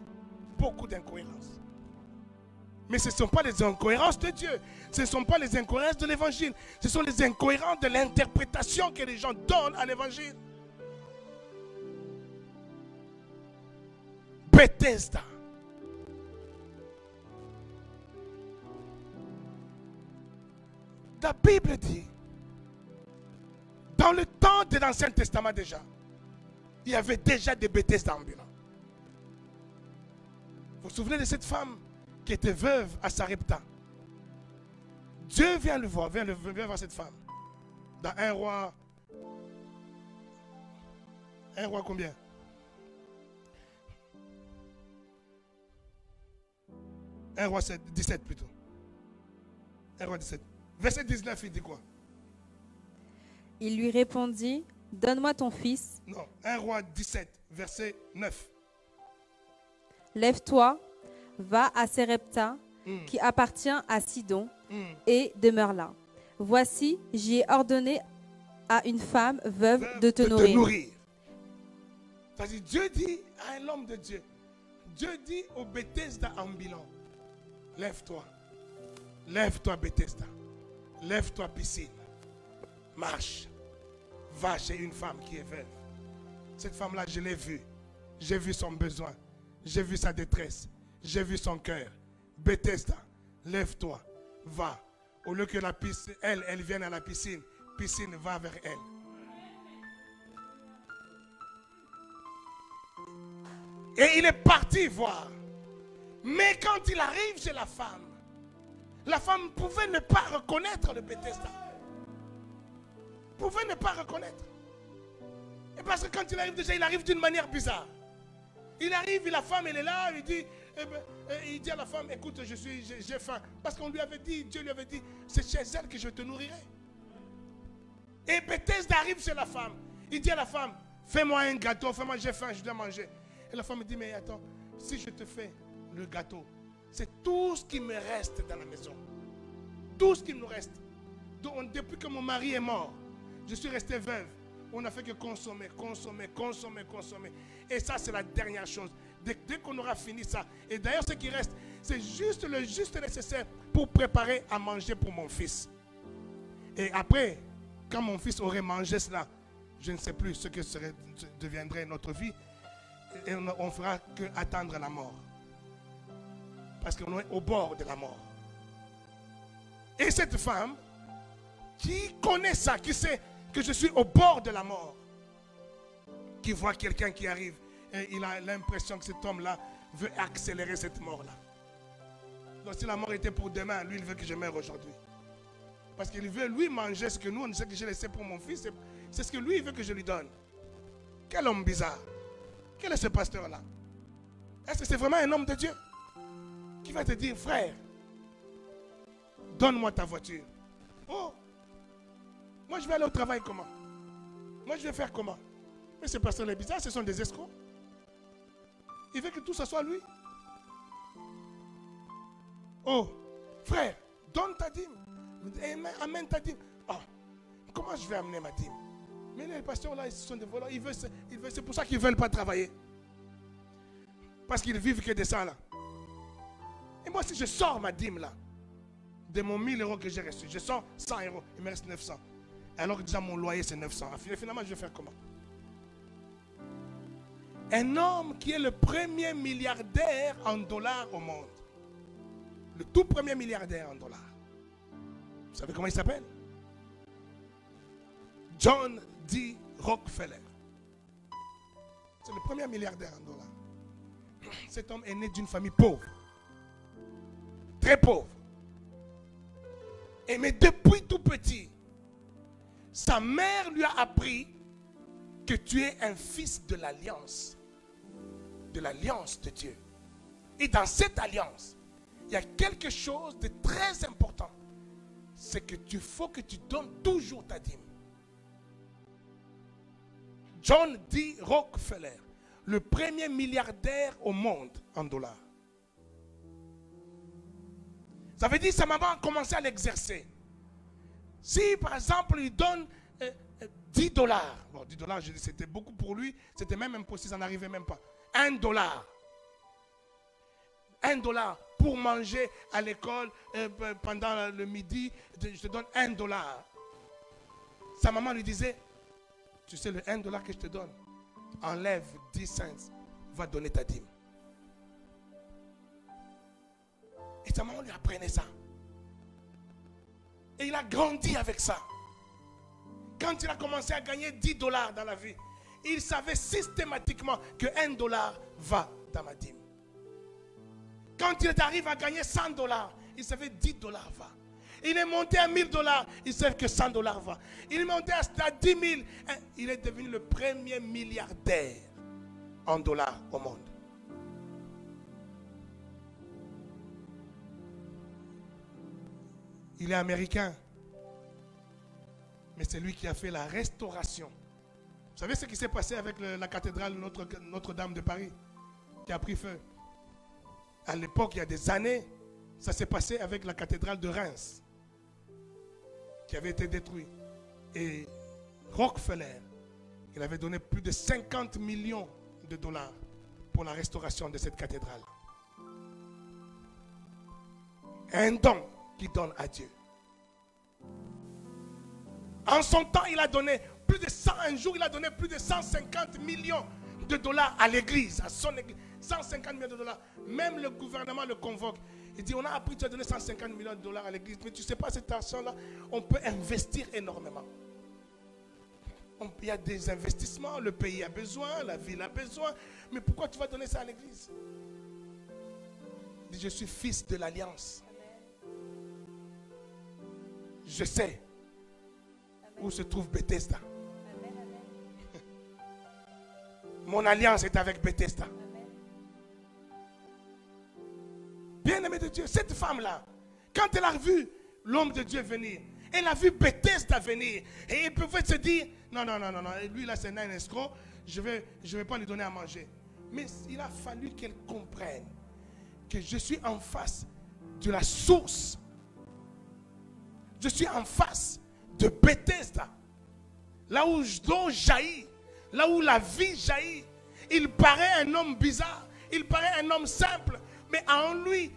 Beaucoup d'incohérences. Mais ce ne sont pas les incohérences de Dieu. Ce ne sont pas les incohérences de l'évangile. Ce sont les incohérences de l'interprétation que les gens donnent à l'évangile. Bethesda. La Bible dit, dans le temps de l'Ancien Testament déjà, il y avait déjà des Bethesda ambulants. Vous vous souvenez de cette femme qui était veuve à Sarepta? Dieu vient le voir, vient voir cette femme. Dans 1 roi combien? 1 roi 17 plutôt. 1 roi 17. Verset 19, il dit quoi? Il lui répondit, donne-moi ton fils. Non, 1 roi 17, verset 9. Lève-toi, va à Sarepta, qui appartient à Sidon, et demeure là. Voici, j'y ai ordonné à une femme veuve de te nourrir. C'est-à-dire, Dieu dit à un homme de Dieu, Dieu dit au Bethesda ambulant, lève-toi, lève-toi Bethesda, lève-toi piscine, marche, va chez une femme qui est veuve. Cette femme-là, je l'ai vue, j'ai vu son besoin, j'ai vu sa détresse, j'ai vu son cœur. Bethesda, lève-toi, va. Au lieu que la piscine, elle vienne à la piscine, piscine va vers elle. Et il est parti voir. Mais quand il arrive chez la femme pouvait ne pas reconnaître le Bethesda. Pouvait ne pas reconnaître. Et parce que quand il arrive déjà, il arrive d'une manière bizarre. Il arrive, la femme, elle est là, il dit à la femme, écoute, j'ai faim. Parce qu'on lui avait dit, Dieu lui avait dit, c'est chez elle que je te nourrirai. Et Bethesda arrive chez la femme. Il dit à la femme, fais-moi un gâteau, fais-moi, j'ai faim, je dois manger. Et la femme me dit, mais attends, si je te fais le gâteau, c'est tout ce qui me reste dans la maison. Tout ce qui nous reste. Donc, depuis que mon mari est mort, je suis restée veuve. On n'a fait que consommer. Et ça, c'est la dernière chose. Dès qu'on aura fini ça. Et d'ailleurs, ce qui reste, c'est juste le juste nécessaire pour préparer à manger pour mon fils. Et après, quand mon fils aurait mangé cela, je ne sais plus ce que deviendrait notre vie. Et on ne fera que attendre la mort. Parce qu'on est au bord de la mort. Et cette femme, qui connaît ça, qui sait que je suis au bord de la mort, qui voit quelqu'un qui arrive, et il a l'impression que cet homme-là veut accélérer cette mort-là. Donc si la mort était pour demain, lui, il veut que je meure aujourd'hui. Parce qu'il veut, lui, manger ce que nous, on sait que j'ai laissé pour mon fils. C'est ce que lui, il veut que je lui donne. Quel homme bizarre. Quel est ce pasteur-là? Est-ce que c'est vraiment un homme de Dieu qui va te dire, frère, donne-moi ta voiture. Oh, moi je vais aller au travail comment? Moi je vais faire comment? Mais ce pasteur est bizarre, ce sont des escrocs. Il veut que tout ça soit lui. Oh, frère, donne ta dîme. Amène ta dîme. Oh, comment je vais amener ma dîme? Mais les pasteurs là, ils sont des voleurs. C'est pour ça qu'ils ne veulent pas travailler. Parce qu'ils vivent que de ça là. Et moi, si je sors ma dîme là, de mon 1000 euros que j'ai reçu, je sors 100 euros, il me reste 900. Alors que déjà mon loyer c'est 900. Finalement, je vais faire comment? Un homme qui est le premier milliardaire en dollars au monde. Le tout premier milliardaire en dollars. Vous savez comment il s'appelle? John D. Rockefeller. C'est le premier milliardaire en dollars. Cet homme est né d'une famille pauvre. Très pauvre. Et mais depuis tout petit, sa mère lui a appris que tu es un fils de l'alliance. De l'alliance de Dieu. Et dans cette alliance, il y a quelque chose de très important. C'est que faut que tu donnes toujours ta dîme. John D. Rockefeller, le premier milliardaire au monde en dollars. Ça veut dire que sa maman a commencé à l'exercer. Si par exemple il donne $10. Bon, $10, c'était beaucoup pour lui. C'était même impossible, ça n'arrivait même pas. $1. $1 pour manger à l'école pendant le midi. Je te donne $1. Sa maman lui disait, tu sais, le $1 que je te donne, enlève 10 cents, va donner ta dîme. Et sa maman lui apprenait ça. Et il a grandi avec ça. Quand il a commencé à gagner $10 dans la vie, il savait systématiquement que $1 va dans ma dîme. Quand il arrive à gagner $100, il savait $10 va. Il est monté à $1000, il sait que $100 va. Il est monté à 10 000. Il est devenu le premier milliardaire en dollars au monde. Il est américain. Mais c'est lui qui a fait la restauration. Vous savez ce qui s'est passé avec la cathédrale Notre-Dame de Paris, qui a pris feu? À l'époque, il y a des années, ça s'est passé avec la cathédrale de Reims, qui avait été détruite. Et Rockefeller, il avait donné plus de 50 millions de dollars pour la restauration de cette cathédrale. Un don qu'il donne à Dieu. En son temps, il a donné plus de 100, un jour, il a donné plus de 150 millions de dollars à l'église, à son église. 150 millions de dollars. Même le gouvernement le convoque. Il dit, on a appris, tu as donné 150 millions de dollars à l'église, mais tu ne sais pas, cet argent-là, on peut investir énormément. Il y a des investissements, le pays a besoin, la ville a besoin, mais pourquoi tu vas donner ça à l'église? Il dit, je suis fils de l'alliance. Je sais où se trouve Bethesda. Mon alliance est avec Bethesda. Bien-aimé de Dieu, cette femme-là, quand elle a vu l'homme de Dieu venir, elle a vu Bethesda venir, et elle pouvait se dire, non, lui là c'est un escroc, je vais pas lui donner à manger. Mais il a fallu qu'elle comprenne que je suis en face de la source. Je suis en face de Bethesda, là où l'eau jaillit, là où la vie jaillit. Il paraît un homme bizarre, il paraît un homme simple, mais en lui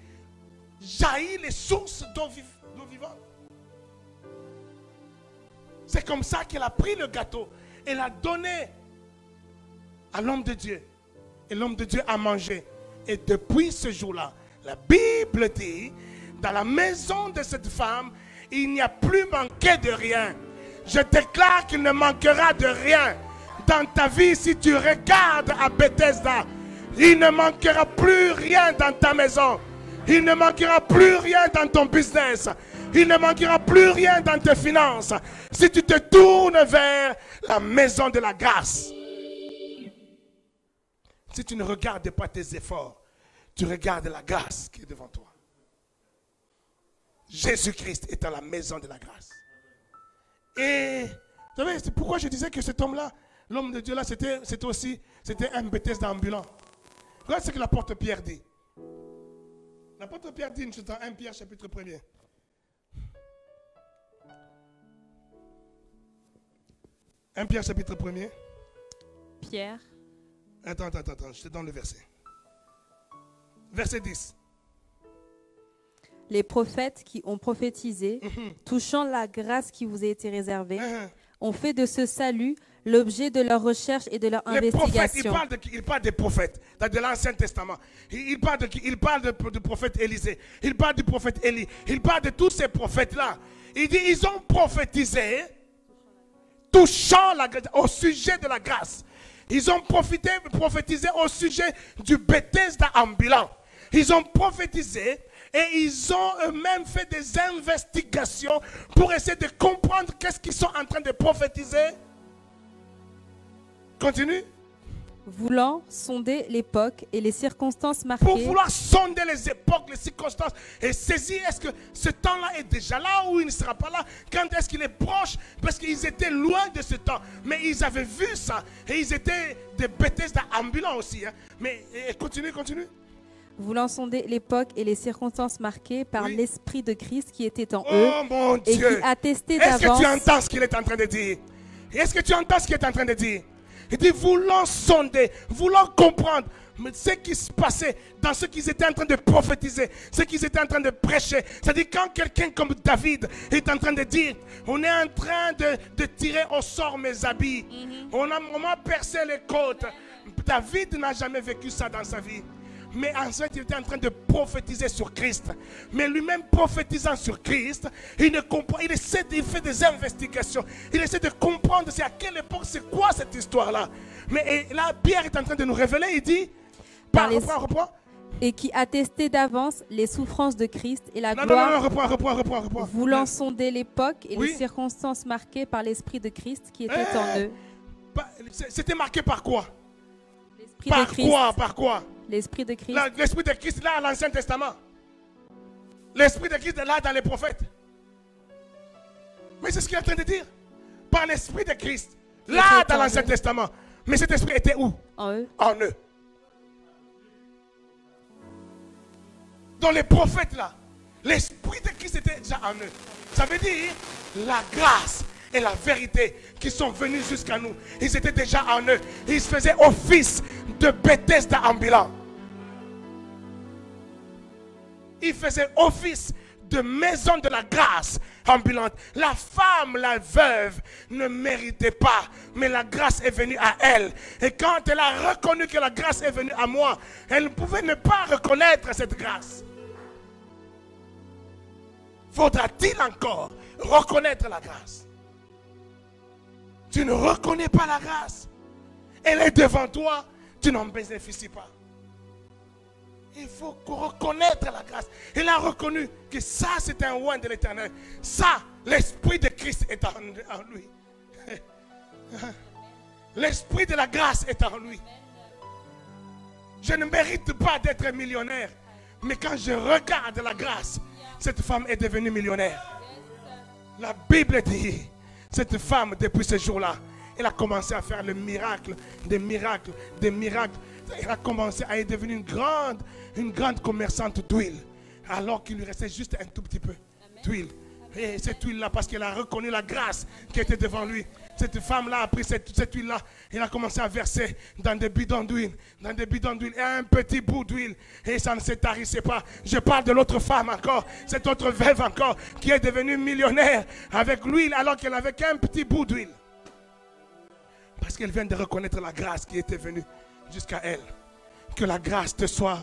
jaillit les sources d'eau vivante. C'est comme ça qu'elle a pris le gâteau et l'a donné à l'homme de Dieu. Et l'homme de Dieu a mangé. Et depuis ce jour-là, la Bible dit, dans la maison de cette femme, il n'y a plus manqué de rien. Je déclare qu'il ne manquera de rien dans ta vie si tu regardes à Bethesda. Il ne manquera plus rien dans ta maison. Il ne manquera plus rien dans ton business. Il ne manquera plus rien dans tes finances. Si tu te tournes vers la maison de la grâce. Si tu ne regardes pas tes efforts, tu regardes la grâce qui est devant toi. Jésus-Christ est dans la maison de la grâce. Et vous savez, c'est pourquoi je disais que cet homme-là, l'homme de Dieu là, c'était un Bethesda ambulant. Regardez ce que l'apôtre Pierre dit. L'apôtre Pierre dit dans 1 Pierre chapitre 1er. Pierre chapitre 1er. Pierre. Attends, je te donne le verset. Verset 10. Les prophètes qui ont prophétisé, touchant la grâce qui vous a été réservée, ont fait de ce salut l'objet de leur recherche et de leur investigation. Il parle des prophètes dans l'Ancien Testament. Il parle du prophète Élisée. Il parle du prophète Élie. Il parle de tous ces prophètes-là. Il dit, ils ont prophétisé touchant au sujet de la grâce. Ils ont prophétisé au sujet du Bethesda ambulant. Ils ont prophétisé et ils ont eux-mêmes fait des investigations pour essayer de comprendre qu'est-ce qu'ils sont en train de prophétiser. Continue. Voulant sonder l'époque et les circonstances marquées. Pour vouloir sonder les époques, les circonstances et saisir est-ce que ce temps-là est déjà là ou il ne sera pas là. Quand est-ce qu'il est proche? Parce qu'ils étaient loin de ce temps. Mais ils avaient vu ça. Et ils étaient des Bethesda ambulants aussi. Hein. Mais continue. Voulant sonder l'époque et les circonstances marquées par l'Esprit de Christ qui était en eux et qui attestait d'avance. Est-ce que tu entends ce qu'il est en train de dire? Et est-ce que tu entends ce qu'il est en train de dire? Il dit, voulant sonder, voulant comprendre ce qui se passait dans ce qu'ils étaient en train de prophétiser, ce qu'ils étaient en train de prêcher. C'est-à-dire quand quelqu'un comme David est en train de dire, on est en train de tirer au sort mes habits, on m'a percé les côtes. David n'a jamais vécu ça dans sa vie. Mais ensuite, il était en train de prophétiser sur Christ. Mais lui-même prophétisant sur Christ, il ne comprend, il fait des investigations. Il essaie de comprendre c'est à quelle époque, c'est quoi cette histoire-là. Mais là, Pierre est en train de nous révéler, il dit, reprends. Et qui attestait d'avance les souffrances de Christ et la gloire. Non, reprends. Voulant sonder l'époque et les circonstances marquées par l'Esprit de Christ qui était en eux. C'était marqué par quoi? L'Esprit de Christ. Par quoi? L'Esprit de Christ. L'Esprit de Christ là à l'Ancien Testament. L'Esprit de Christ est là dans les prophètes. Mais c'est ce qu'il est en train de dire. Par l'Esprit de Christ. Là dans l'Ancien Testament. Mais cet esprit était où? En eux. En eux. Dans les prophètes là. L'Esprit de Christ était déjà en eux. Ça veut dire la grâce et la vérité qui sont venus jusqu'à nous. Ils étaient déjà en eux. Ils faisaient office de Bethesda ambulant. Ils faisaient office de maison de la grâce ambulante. La femme, la veuve, ne méritait pas, mais la grâce est venue à elle. Et quand elle a reconnu que la grâce est venue à moi, elle ne pouvait ne pas reconnaître cette grâce. Faudra-t-il encore reconnaître la grâce? Tu ne reconnais pas la grâce. Elle est devant toi, tu n'en bénéficies pas. Il faut reconnaître la grâce. Elle a reconnu que ça, c'est un oint de l'Éternel. Ça, l'Esprit de Christ est en lui. L'Esprit de la grâce est en lui. Je ne mérite pas d'être millionnaire. Mais quand je regarde la grâce, cette femme est devenue millionnaire. La Bible dit, cette femme, depuis ce jour-là, elle a commencé à faire le miracle, des miracles, des miracles. Elle a commencé à être devenue une grande commerçante d'huile. Alors qu'il lui restait juste un tout petit peu d'huile. Et cette huile-là, parce qu'elle a reconnu la grâce qui était devant lui. Cette femme-là a pris cette huile-là. Elle a commencé à verser dans des bidons d'huile. Dans des bidons d'huile. Et un petit bout d'huile. Et ça ne se tarissait pas. Je parle de l'autre femme encore. Cette autre veuve encore. Qui est devenue millionnaire avec l'huile alors qu'elle n'avait qu'un petit bout d'huile. Parce qu'elle vient de reconnaître la grâce qui était venue jusqu'à elle. Que la grâce te soit,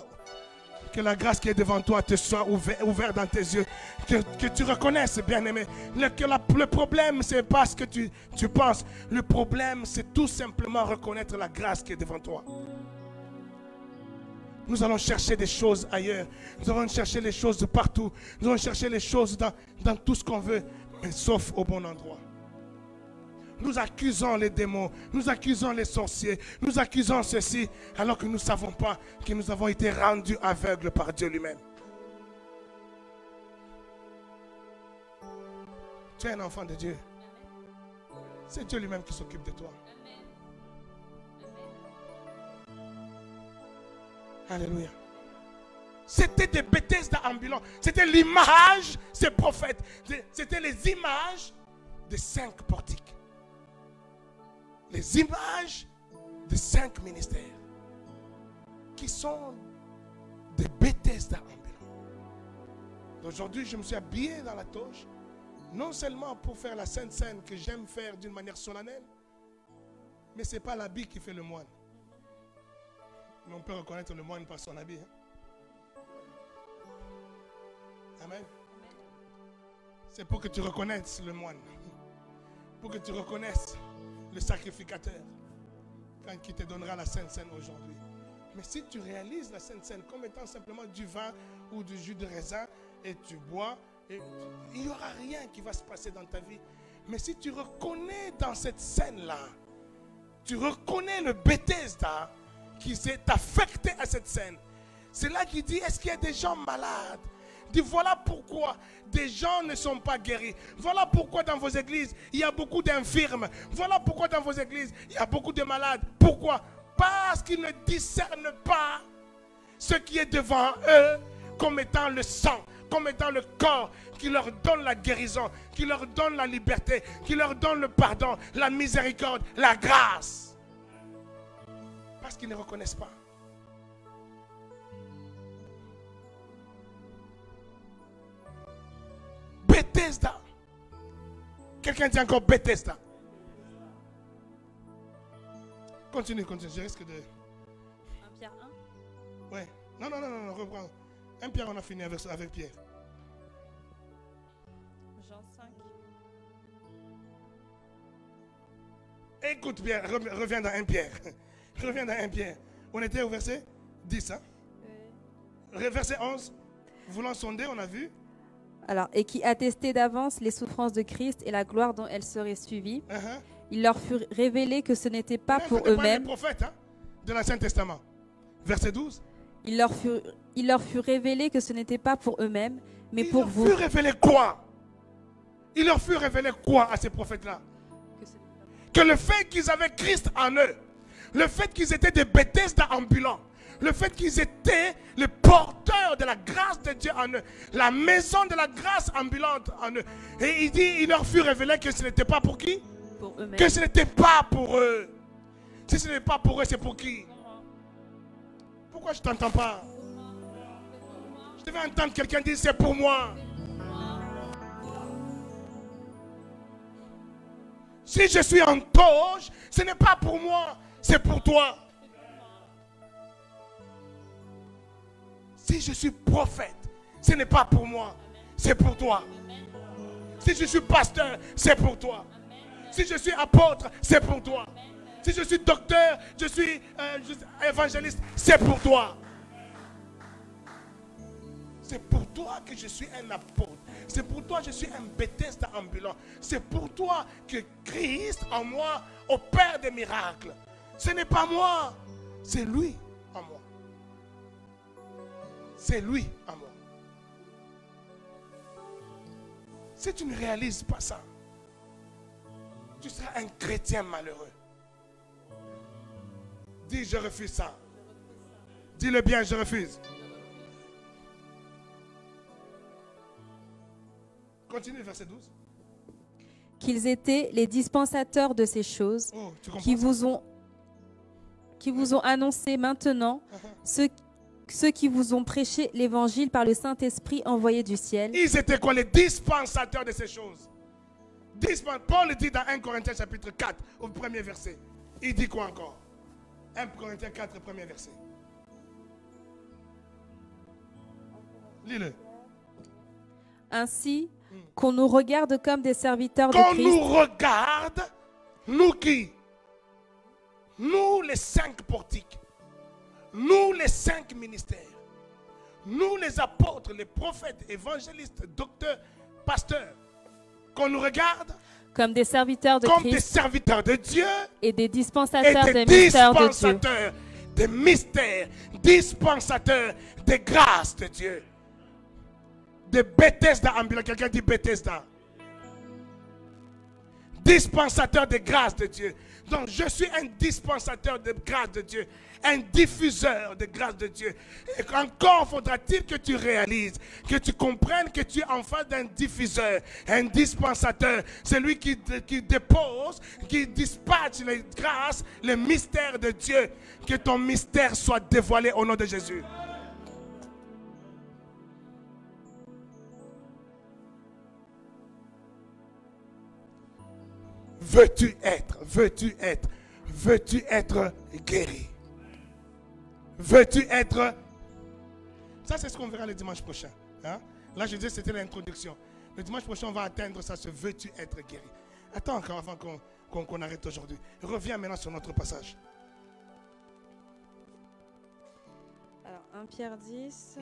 que la grâce qui est devant toi te soit ouverte dans tes yeux. Que tu reconnaisses, bien-aimé. Le problème, c'est pas ce que tu penses. Le problème, c'est tout simplement reconnaître la grâce qui est devant toi. Nous allons chercher des choses ailleurs. Nous allons chercher les choses de partout. Nous allons chercher les choses dans tout ce qu'on veut, mais sauf au bon endroit. Nous accusons les démons, nous accusons les sorciers, nous accusons ceci, alors que nous ne savons pas que nous avons été rendus aveugles par Dieu lui-même. Tu es un enfant de Dieu. C'est Dieu lui-même qui s'occupe de toi. Alléluia. C'était des Bethesda ambulants. C'était l'image, ces prophètes. C'était les images de 5 portiques. Les images de 5 ministères qui sont des Bethesda ambulants. Aujourd'hui, je me suis habillé dans la toge, non seulement pour faire la Sainte Seine que j'aime faire d'une manière solennelle, mais ce n'est pas l'habit qui fait le moine. Mais on peut reconnaître le moine par son habit. Amen. C'est pour que tu reconnaisses le moine, pour que tu reconnaisses le sacrificateur, quand il te donnera la Sainte Seine aujourd'hui. Mais si tu réalises la Sainte Seine comme étant simplement du vin ou du jus de raisin et tu bois, il n'y aura rien qui va se passer dans ta vie. Mais si tu reconnais dans cette scène-là, tu reconnais le Bethesda qui s'est affecté à cette scène. C'est là qu'il dit, est-ce qu'il y a des gens malades? Il dit, voilà pourquoi des gens ne sont pas guéris. Voilà pourquoi dans vos églises, il y a beaucoup d'infirmes. Voilà pourquoi dans vos églises, il y a beaucoup de malades. Pourquoi? Parce qu'ils ne discernent pas ce qui est devant eux comme étant le sang, comme étant le corps qui leur donne la guérison, qui leur donne la liberté, qui leur donne le pardon, la miséricorde, la grâce. Parce qu'ils ne reconnaissent pas. Bethesda. Quelqu'un dit encore Bethesda. Continue, je risque de... 1 Pierre 1. Ouais. Non, reprends. 1 Pierre, on a fini avec Pierre. Jean 5. Écoute Pierre, reviens dans 1 Pierre. Reviens dans 1 Pierre. On était au verset 10, hein? Verset 11. Voulant sonder, on a vu. Alors, et qui attestait d'avance les souffrances de Christ et la gloire dont elles seraient suivies. Il leur fut révélé que ce n'était pas pour eux-mêmes. Les prophètes, hein, de l'Ancien Testament. Verset 12. Il leur fut révélé que ce n'était pas pour eux-mêmes, mais pour vous. Il leur fut révélé quoi? Il leur fut révélé quoi à ces prophètes-là? Que le fait qu'ils avaient Christ en eux, le fait qu'ils étaient des Bethesda ambulants, le fait qu'ils étaient les porteurs de la grâce de Dieu en eux, la maison de la grâce ambulante en eux. Et il dit, il leur fut révélé que ce n'était pas pour qui? Pour eux-mêmes. Que ce n'était pas pour eux. Si ce n'est pas pour eux, c'est pour qui? Pourquoi je ne t'entends pas? Je devais entendre quelqu'un dire, c'est pour moi. Si je suis en toge, ce n'est pas pour moi, c'est pour toi. Si je suis prophète, ce n'est pas pour moi, c'est pour toi. Si je suis pasteur, c'est pour toi. Si je suis apôtre, c'est pour toi. Si je suis docteur, je suis évangéliste, c'est pour toi. C'est pour toi que je suis un apôtre. C'est pour toi que je suis un Bethesda ambulant. C'est pour toi que Christ en moi opère des miracles. Ce n'est pas moi, c'est lui en moi. C'est lui en moi. Si tu ne réalises pas ça, tu seras un chrétien malheureux. Dis, je refuse ça. Dis-le bien, je refuse. Continue, verset 12. Qu'ils étaient les dispensateurs de ces choses, qui vous ont annoncé maintenant, ceux qui vous ont prêché l'évangile par le Saint-Esprit envoyé du ciel. Ils étaient quoi? Les dispensateurs de ces choses. Paul dit dans 1 Corinthiens chapitre 4, au premier verset. Il dit quoi encore? 1 Corinthiens 4, premier verset. Lis-le. Ainsi, qu'on nous regarde comme des serviteurs de Christ. Qu'on nous regarde, nous qui? Nous les 5 portiques. Nous les 5 ministères. Nous les apôtres, les prophètes, évangélistes, docteurs, pasteurs. Qu'on nous regarde comme des serviteurs de comme Christ. Des serviteurs de Dieu. Et des dispensateurs des mystères de Dieu. Des mystères, dispensateurs des grâces de Dieu. Des Bethesda ambulants. Quelqu'un dit Bethesda. Dispensateur des grâces de Dieu. Donc je suis un dispensateur de grâce de Dieu. Un diffuseur de grâce de Dieu. Et encore faudra-t-il que tu réalises, que tu comprennes que tu es en face d'un diffuseur, un dispensateur. Celui qui dépose, qui dispatche les grâces, les mystères de Dieu. Que ton mystère soit dévoilé au nom de Jésus. Veux-tu être guéri? Veux-tu être... Ça, c'est ce qu'on verra le dimanche prochain. Hein? Là, je disais, c'était l'introduction. Le dimanche prochain, on va atteindre ça, ce veux-tu être guéri. Attends encore avant qu'on arrête aujourd'hui. Reviens maintenant sur notre passage. Alors, 1 Pierre 10.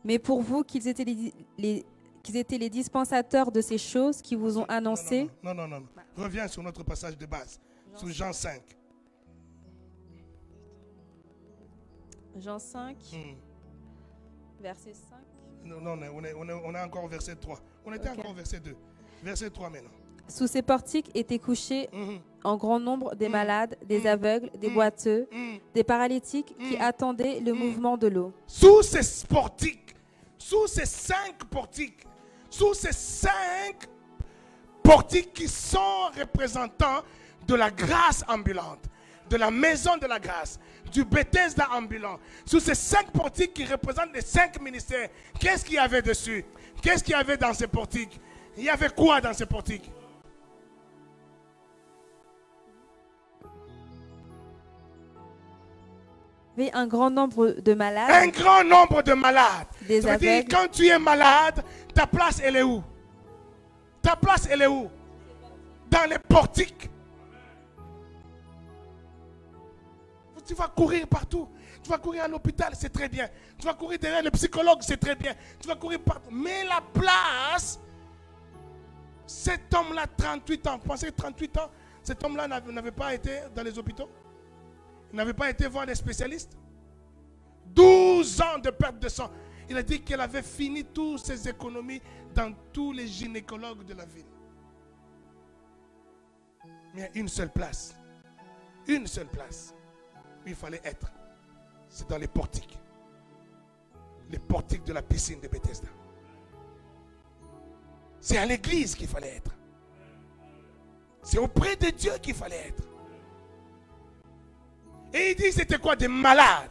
Mais pour vous, qu'ils étaient les dispensateurs de ces choses qui vous ont annoncé. Non. Reviens sur notre passage de base. Sur Jean 5. Jean 5, verset 5. Non, on est encore au verset 3. On était encore au verset 2. Verset 3 maintenant. Sous ces portiques étaient couchés en grand nombre des malades, des aveugles, des boiteux, des paralytiques qui attendaient le mouvement de l'eau. Sous ces portiques, sous ces 5 portiques, sous ces 5 portiques qui sont représentants de la grâce ambulante, de la maison de la grâce, du Bethesda ambulant, sous ces 5 portiques qui représentent les 5 ministères, qu'est-ce qu'il y avait dessus? Qu'est-ce qu'il y avait dans ces portiques? Il y avait quoi dans ces portiques? Il y avait un grand nombre de malades. Un grand nombre de malades. Des Ça veut dire, aveugles. quand tu es malade, ta place, elle est où? Ta place, elle est où? Dans les portiques. Tu vas courir partout. Tu vas courir à l'hôpital, c'est très bien. Tu vas courir derrière le psychologue, c'est très bien. Tu vas courir partout. Mais la place, cet homme-là, 38 ans, vous pensez que 38 ans, cet homme-là n'avait pas été dans les hôpitaux? Il n'avait pas été voir des spécialistes? 12 ans de perte de sang. Il a dit qu'il avait fini toutes ses économies dans tous les gynécologues de la ville. Mais il y a une seule place. Une seule place où il fallait être. C'est dans les portiques. Les portiques de la piscine de Bethesda. C'est à l'église qu'il fallait être. C'est auprès de Dieu qu'il fallait être. Et il dit c'était quoi? Des malades.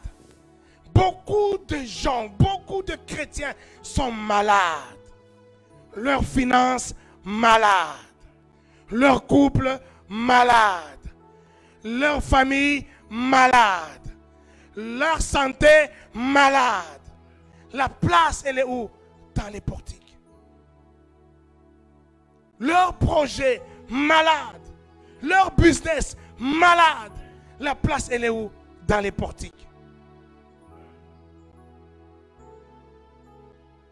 Beaucoup de gens, beaucoup de chrétiens sont malades. Leurs finances, malades. Leur couple, malade. Leur famille, malade. Leur santé, malade. La place, elle est où? Dans les portiques. Leur projet, malade. Leur business, malade. La place, elle est où? Dans les portiques.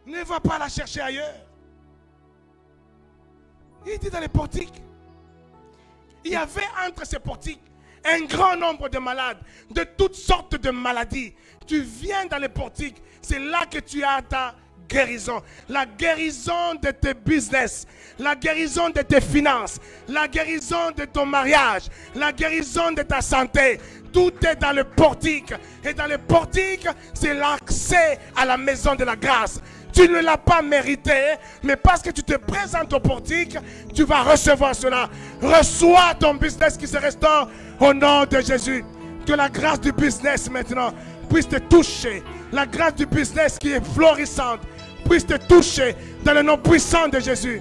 Ne va pas la chercher ailleurs. Il était dans les portiques. Il y avait entre ces portiques un grand nombre de malades, de toutes sortes de maladies. Tu viens dans les portiques, c'est là que tu as ta guérison. La guérison de tes business, la guérison de tes finances, la guérison de ton mariage, la guérison de ta santé. Tout est dans le portique. Et dans le portique, c'est l'accès à la maison de la grâce. Tu ne l'as pas mérité, mais parce que tu te présentes au portique, tu vas recevoir cela. Reçois ton business qui se restaure au nom de Jésus. Que la grâce du business maintenant puisse te toucher. La grâce du business qui est florissante puisse te toucher dans le nom puissant de Jésus.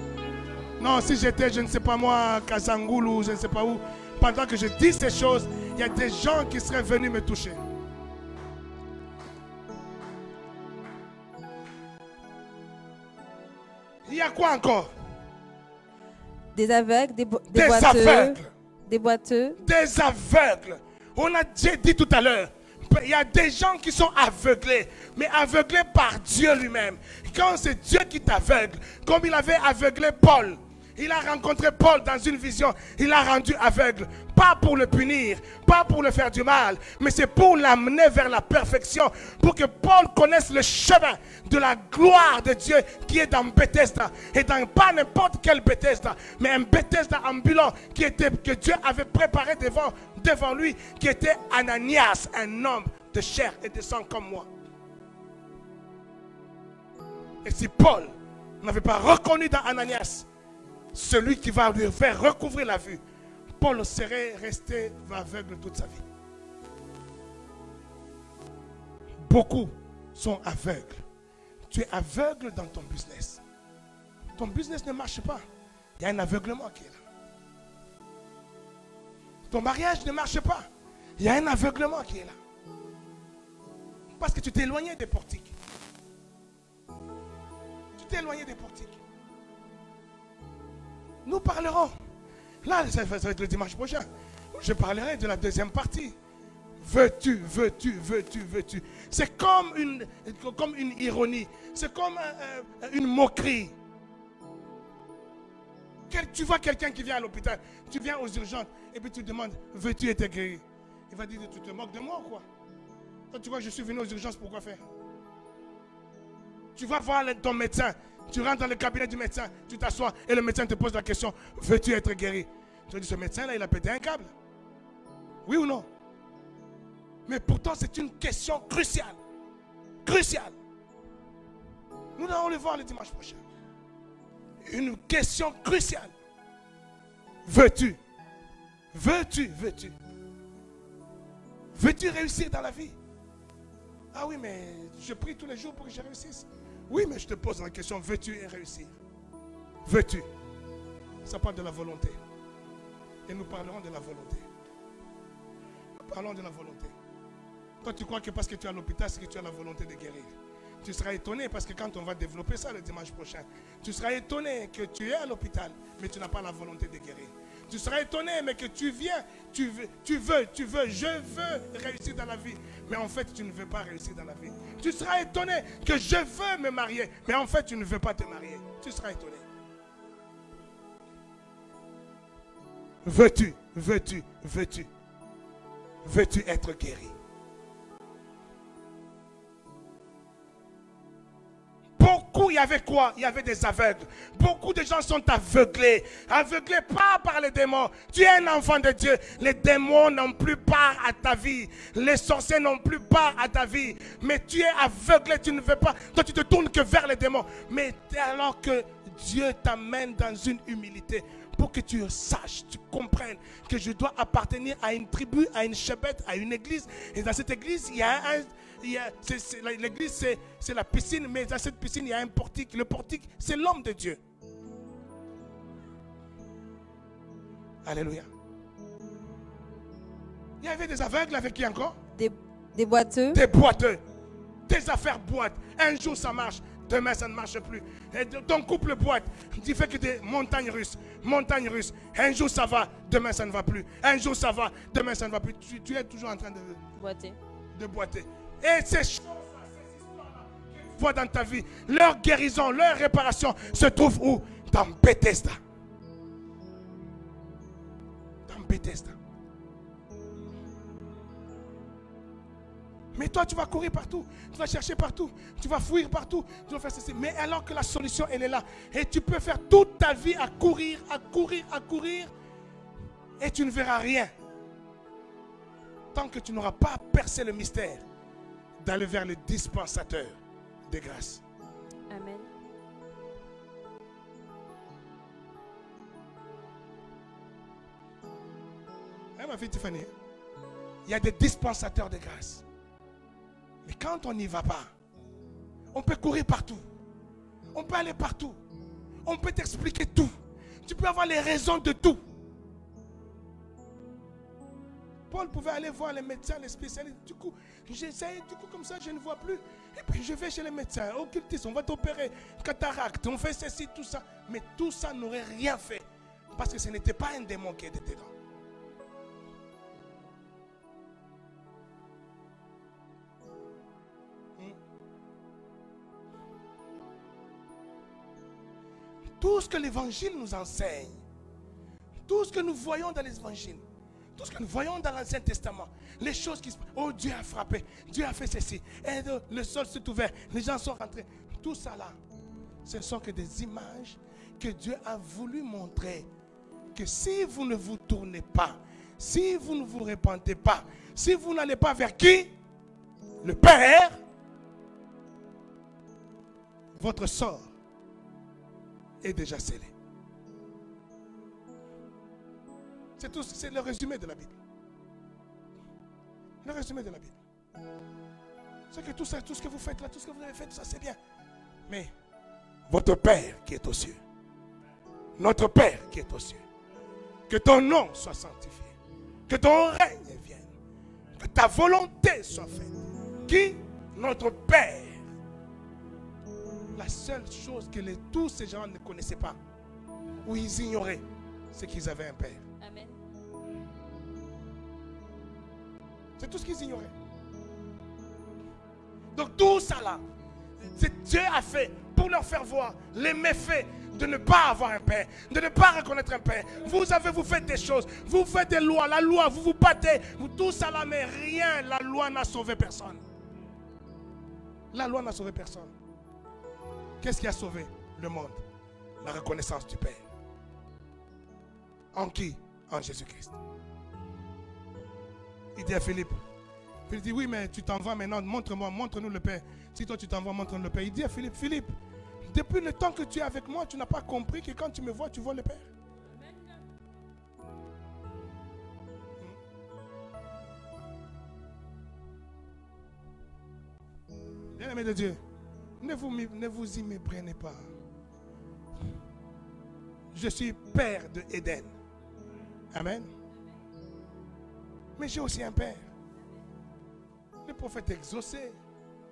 Non, si j'étais, je ne sais pas moi, Kasangoulou, je ne sais pas où, pendant que je dis ces choses, il y a des gens qui seraient venus me toucher. Il y a quoi encore? Des aveugles, des Des boiteux, aveugles. des boiteux. Des aveugles. On a déjà dit tout à l'heure. Il y a des gens qui sont aveuglés, mais aveuglés par Dieu lui-même. Quand c'est Dieu qui t'aveugle, comme il avait aveuglé Paul, il a rencontré Paul dans une vision, il l'a rendu aveugle. Pas pour le punir, pas pour le faire du mal, mais c'est pour l'amener vers la perfection, pour que Paul connaisse le chemin de la gloire de Dieu qui est dans Bethesda. Et dans pas n'importe quel Bethesda, mais un Bethesda ambulant que Dieu avait préparé devant lui, qui était Ananias, un homme de chair et de sang comme moi. Et si Paul n'avait pas reconnu dans Ananias celui qui va lui faire recouvrir la vue, Paul serait resté aveugle toute sa vie. Beaucoup sont aveugles. Tu es aveugle dans ton business. Ton business ne marche pas. Il y a un aveuglement qui est là. Ton mariage ne marche pas. Il y a un aveuglement qui est là. Parce que tu t'es éloigné des portiques. Tu t'es éloigné des portiques. Nous parlerons. Là, ça va être le dimanche prochain. Je parlerai de la deuxième partie. Veux-tu, veux-tu, veux-tu, veux-tu. C'est comme une ironie. C'est comme une moquerie. Tu vois quelqu'un qui vient à l'hôpital. Tu viens aux urgences et puis tu demandes, veux-tu être guéri? Il va dire, tu te moques de moi ou quoi? Toi, tu vois, je suis venu aux urgences, pourquoi faire? Tu vas voir ton médecin. Tu rentres dans le cabinet du médecin, tu t'assois et le médecin te pose la question, veux-tu être guéri? Tu dis, ce médecin-là, il a pété un câble. Oui ou non? Mais pourtant, c'est une question cruciale. Cruciale. Nous allons le voir le dimanche prochain. Une question cruciale. Veux-tu? Veux-tu? Veux-tu? Veux-tu réussir dans la vie? Ah oui, mais je prie tous les jours pour que je réussisse. Oui, mais je te pose la question, veux-tu réussir? Veux-tu? Ça parle de la volonté. Et nous parlerons de la volonté. Nous parlons de la volonté. Toi, tu crois que parce que tu es à l'hôpital, c'est que tu as la volonté de guérir. Tu seras étonné parce que quand on va développer ça le dimanche prochain, tu seras étonné que tu es à l'hôpital, mais tu n'as pas la volonté de guérir. Tu seras étonné, mais que tu viens, je veux réussir dans la vie. Mais en fait, tu ne veux pas réussir dans la vie. Tu seras étonné que je veux me marier, mais en fait, tu ne veux pas te marier. Tu seras étonné. Veux-tu être guéri? Beaucoup, il y avait quoi? Il y avait des aveugles. Beaucoup de gens sont aveuglés. Aveuglés pas par les démons. Tu es un enfant de Dieu. Les démons n'ont plus part à ta vie. Les sorciers n'ont plus part à ta vie. Mais tu es aveuglé, tu ne veux pas. Toi, tu te tournes que vers les démons. Mais alors que Dieu t'amène dans une humilité pour que tu saches, tu comprennes que je dois appartenir à une tribu, à une chebette, à une église. Et dans cette église, il y a l'église, c'est la piscine, mais dans cette piscine, il y a un portique. Le portique, c'est l'homme de Dieu. Alléluia. Il y avait des aveugles avec qui encore? Des boiteux. Des boiteux. Tes affaires boitent. Un jour, ça marche. Demain, ça ne marche plus. Et ton couple boite. Tu fais que des montagnes russes. Montagnes russes. Un jour, ça va. Demain, ça ne va plus. Un jour, ça va. Demain, ça ne va plus. Tu es toujours en train de boiter. Et ces choses-là, ces histoires-là, que tu vois dans ta vie, leur guérison, leur réparation se trouve où? Dans Bethesda. Dans Bethesda. Mais toi, tu vas courir partout. Tu vas chercher partout. Tu vas fuir partout. Tu vas faire ceci. Mais alors que la solution, elle est là. Et tu peux faire toute ta vie à courir, à courir, à courir. Et tu ne verras rien. Tant que tu n'auras pas percé le mystère d'aller vers le dispensateur de grâce. Amen. Hein, ma fille Tiffany? Il y a des dispensateurs de grâce. Mais quand on n'y va pas, on peut courir partout. On peut aller partout. On peut t'expliquer tout. Tu peux avoir les raisons de tout. Paul pouvait aller voir les médecins, les spécialistes. Du coup, j'essaye, comme ça, je ne vois plus. Et puis je vais chez les médecins, occultistes, on va t'opérer, cataracte, on fait ceci, tout ça. Mais tout ça n'aurait rien fait. Parce que ce n'était pas un démon qui était dedans. Tout ce que l'évangile nous enseigne, tout ce que nous voyons dans l'évangile, tout ce que nous voyons dans l'Ancien Testament, les choses qui se passent, oh Dieu a frappé, Dieu a fait ceci, et le sol s'est ouvert, les gens sont rentrés. Tout ça là, ce ne sont que des images que Dieu a voulu montrer. Que si vous ne vous tournez pas, si vous ne vous repentez pas, si vous n'allez pas vers qui? Le Père, votre sort est déjà scellé. C'est tout, c'est le résumé de la Bible. Le résumé de la Bible. C'est que tout ça, tout ce que vous faites là, tout ce que vous avez fait, tout ça c'est bien. Mais votre Père qui est aux cieux, notre Père qui est aux cieux, que ton nom soit sanctifié, que ton règne vienne, que ta volonté soit faite. Qui? Notre Père. La seule chose que tous ces gens ne connaissaient pas, ou ils ignoraient, c'est qu'ils avaient un Père. Amen. C'est tout ce qu'ils ignoraient. Donc tout ça là, Dieu a fait pour leur faire voir les méfaits de ne pas avoir un Père, de ne pas reconnaître un Père. Vous faites des choses, vous faites des lois, la loi, vous vous battez, tout ça là, mais rien, la loi n'a sauvé personne. La loi n'a sauvé personne. Qu'est-ce qui a sauvé le monde? La reconnaissance du Père. En qui? En Jésus-Christ. Il dit à Philippe, il dit oui mais tu t'en vas maintenant, montre-nous le Père. Si toi tu t'en vas, montre-nous le Père. Il dit à Philippe, depuis le temps que tu es avec moi, tu n'as pas compris que quand tu me vois, tu vois le Père. Bien-aimés de Dieu, ne vous y méprenez pas. Je suis père de Éden. Amen. Mais j'ai aussi un père. Le prophète exaucé,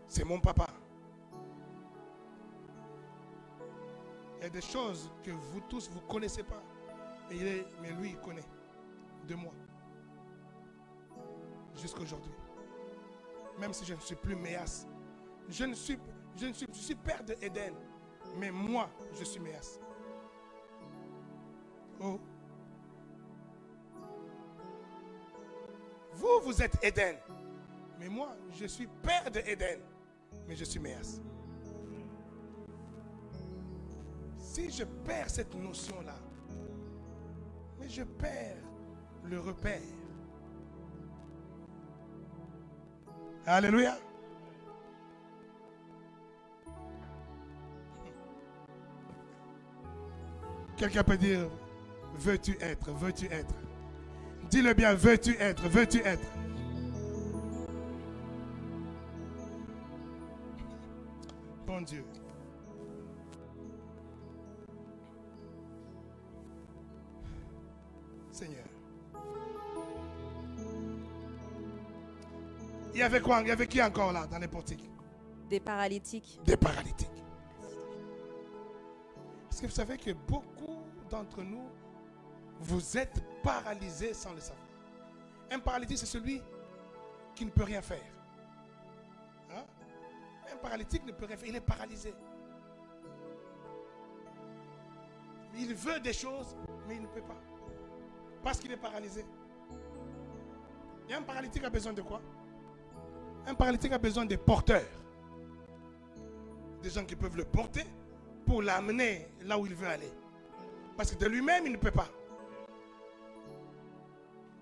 c'est mon papa. Il y a des choses que vous tous, vous ne connaissez pas. Mais lui, il connaît de moi. Jusqu'à aujourd'hui. Même si je ne suis plus Méas. Je suis père de Éden. Mais moi, je suis Méas. Oh. Vous êtes Éden. Mais moi, je suis père de Éden. Mais je suis Méas. Si je perds cette notion-là, mais je perds le repère. Alléluia. Quelqu'un peut dire, veux-tu être, veux-tu être? Dis-le bien, veux-tu être, veux-tu être? Bon Dieu. Seigneur. Il y avait quoi? Il y avait qui encore là dans les portiques? Des paralytiques. Des paralytiques. Est-ce que vous savez que beaucoup d'entre nous, vous êtes paralysés sans le savoir? Un paralytique, c'est celui qui ne peut rien faire. Hein? Un paralytique ne peut rien faire, il est paralysé. Il veut des choses, mais il ne peut pas. Parce qu'il est paralysé. Et un paralytique a besoin de quoi? Un paralytique a besoin des porteurs. Des gens qui peuvent le porter pour l'amener là où il veut aller. Parce que de lui-même, il ne peut pas.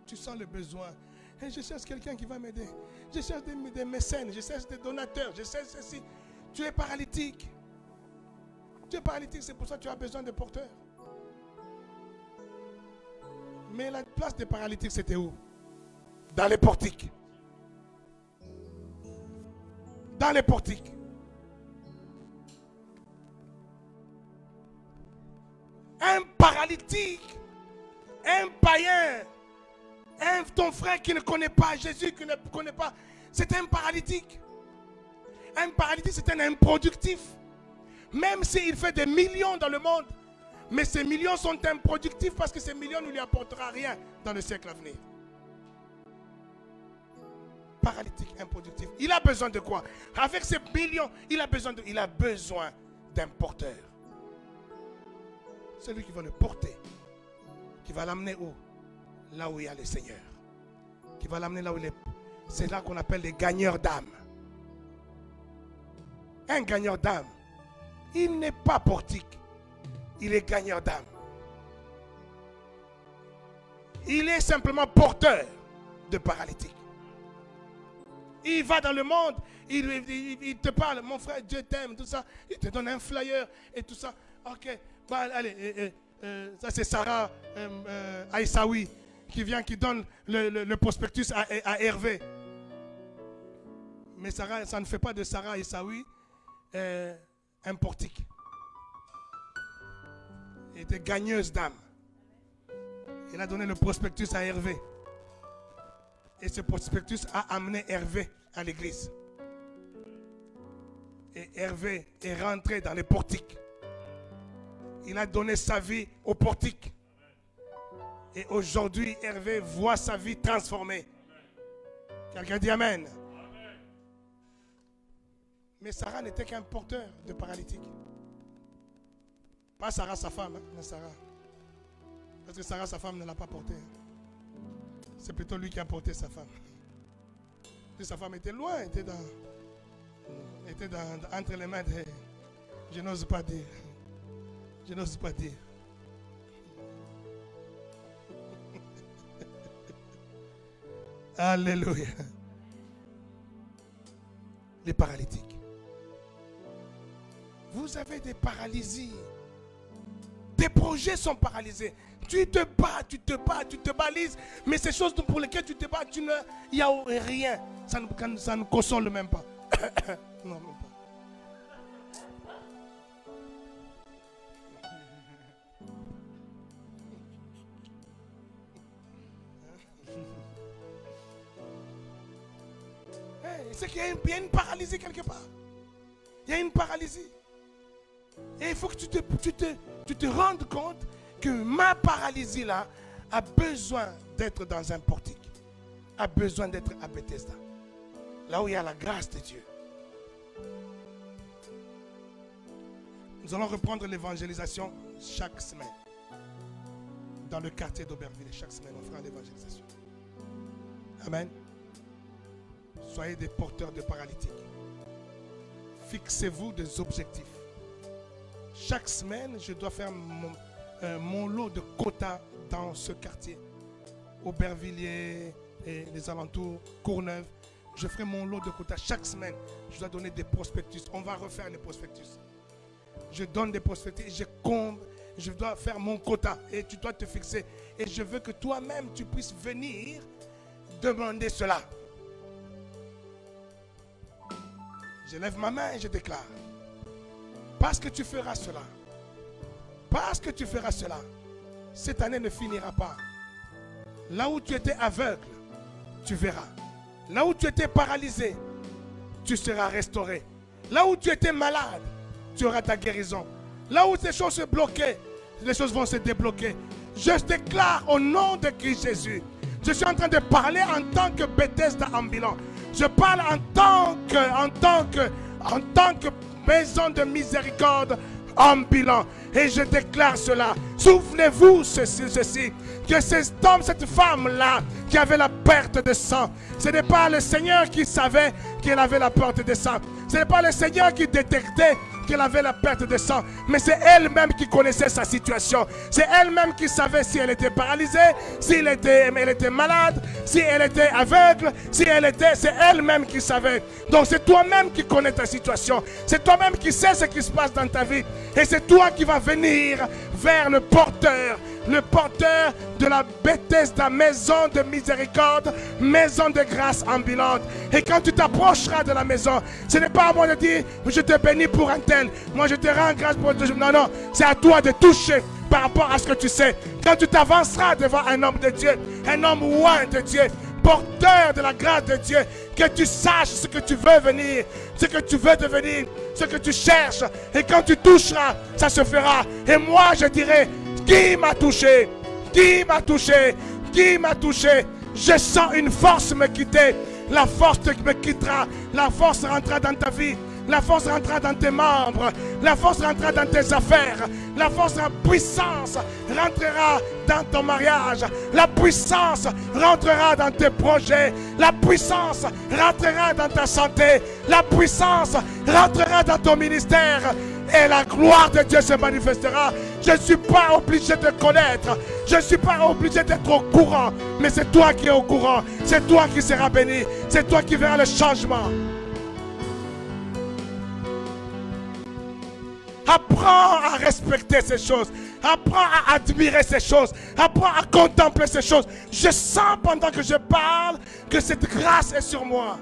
Tu sens le besoin. Et je cherche quelqu'un qui va m'aider. Je cherche des mécènes, je cherche des donateurs, je cherche ceci. Tu es paralytique. Tu es paralytique, c'est pour ça que tu as besoin de porteurs. Mais la place des paralytiques, c'était où? Dans les portiques. Dans les portiques. Un paralytique, un païen, ton frère qui ne connaît pas Jésus, qui ne connaît pas, c'est un paralytique. Un paralytique, c'est un improductif. Même s'il fait des millions dans le monde, mais ces millions sont improductifs parce que ces millions ne lui apporteront rien dans le siècle à venir. Paralytique, improductif. Il a besoin de quoi? Avec ces millions, il a besoin d'un porteur. Celui qui va le porter, qui va l'amener où? Là où il y a le Seigneur. Qui va l'amener là où il est. C'est là qu'on appelle les gagneurs d'âme. Un gagneur d'âme, il n'est pas portique. Il est gagneur d'âme. Il est simplement porteur de paralytique. Il va dans le monde, il te parle, mon frère, Dieu t'aime, tout ça. Il te donne un flyer et tout ça. Ok, bah, allez, ça c'est Sarah Aïssaoui qui vient, qui donne le prospectus à Hervé. Mais Sarah, ça ne fait pas de Sarah Aïssaoui un portique. Elle était gagneuse d'âme. Il a donné le prospectus à Hervé. Et ce prospectus a amené Hervé à l'église. Et Hervé est rentré dans les portiques. Il a donné sa vie au portique. Et aujourd'hui, Hervé voit sa vie transformée. Quelqu'un dit Amen. Mais Sarah n'était qu'un porteur de paralytique. Pas Sarah, sa femme, hein, mais Sarah. Parce que Sarah, sa femme, ne l'a pas porté. C'est plutôt lui qui a porté sa femme. Et sa femme était loin, était entre les mains de... Je n'ose pas dire. Je n'ose pas dire. Alléluia. Les paralytiques. Vous avez des paralysies. Tes projets sont paralysés. Tu te bats, tu te balises. Mais ces choses pour lesquelles tu te bats, il n'y a rien. Ça ne console même pas. Non, même pas. C'est qu'il y a une paralysie quelque part. Il y a une paralysie. Et il faut que tu te rendes compte que ma paralysie là a besoin d'être dans un portique. A besoin d'être à Bethesda. Là où il y a la grâce de Dieu. Nous allons reprendre l'évangélisation chaque semaine. Dans le quartier d'Auberville. Chaque semaine, on fera l'évangélisation. Amen. Soyez des porteurs de paralytiques. Fixez-vous des objectifs. Chaque semaine, je dois faire mon lot de quotas dans ce quartier. Aubervilliers et les alentours, Courneuve. Je ferai mon lot de quotas chaque semaine. Je dois donner des prospectus. On va refaire les prospectus. Je donne des prospectus, je comble. Je dois faire mon quota et tu dois te fixer. Et je veux que toi-même, tu puisses venir demander cela. Je lève ma main et je déclare. Parce que tu feras cela. Parce que tu feras cela. Cette année ne finira pas. Là où tu étais aveugle, tu verras. Là où tu étais paralysé, tu seras restauré. Là où tu étais malade, tu auras ta guérison. Là où ces choses se bloquaient, les choses vont se débloquer. Je déclare au nom de Christ Jésus. Je suis en train de parler en tant que Bethesda ambulant. Je parle en tant que maison de miséricorde ambulant. Et je déclare cela. Souvenez-vous ceci, que cet homme, cette femme-là, qui avait la perte de sang, ce n'est pas le Seigneur qui savait qu'elle avait la perte de sang. Ce n'est pas le Seigneur qui détectait qu'elle avait la perte de sang, mais c'est elle-même qui connaissait sa situation. C'est elle-même qui savait si elle était paralysée, si elle était malade, si elle était aveugle, c'est elle-même qui savait. Donc c'est toi-même qui connais ta situation. C'est toi-même qui sais ce qui se passe dans ta vie. Et c'est toi qui vas venir vers le porteur de la Bethesda, maison de miséricorde, maison de grâce ambulante. Et quand tu t'approcheras de la maison, ce n'est pas à moi de dire, je te bénis pour un tel, moi je te rends grâce pour tout. Non, non, c'est à toi de toucher par rapport à ce que tu sais. Quand tu t'avanceras devant un homme de Dieu, un homme oint de Dieu, porteur de la grâce de Dieu, que tu saches ce que tu veux venir, ce que tu veux devenir, ce que tu cherches. Et quand tu toucheras, ça se fera. Et moi je dirai, qui m'a touché? Qui m'a touché? Qui m'a touché? Je sens une force me quitter. La force me quittera. La force rentrera dans ta vie. La force rentrera dans tes membres. La force rentrera dans tes affaires. La force, la puissance rentrera dans ton mariage. La puissance rentrera dans tes projets. La puissance rentrera dans ta santé. La puissance rentrera dans ton ministère. Et la gloire de Dieu se manifestera. Je ne suis pas obligé de connaître. Je ne suis pas obligé d'être au courant. Mais c'est toi qui es au courant. C'est toi qui seras béni. C'est toi qui verras le changement. Apprends à respecter ces choses. Apprends à admirer ces choses. Apprends à contempler ces choses. Je sens pendant que je parle que cette grâce est sur moi.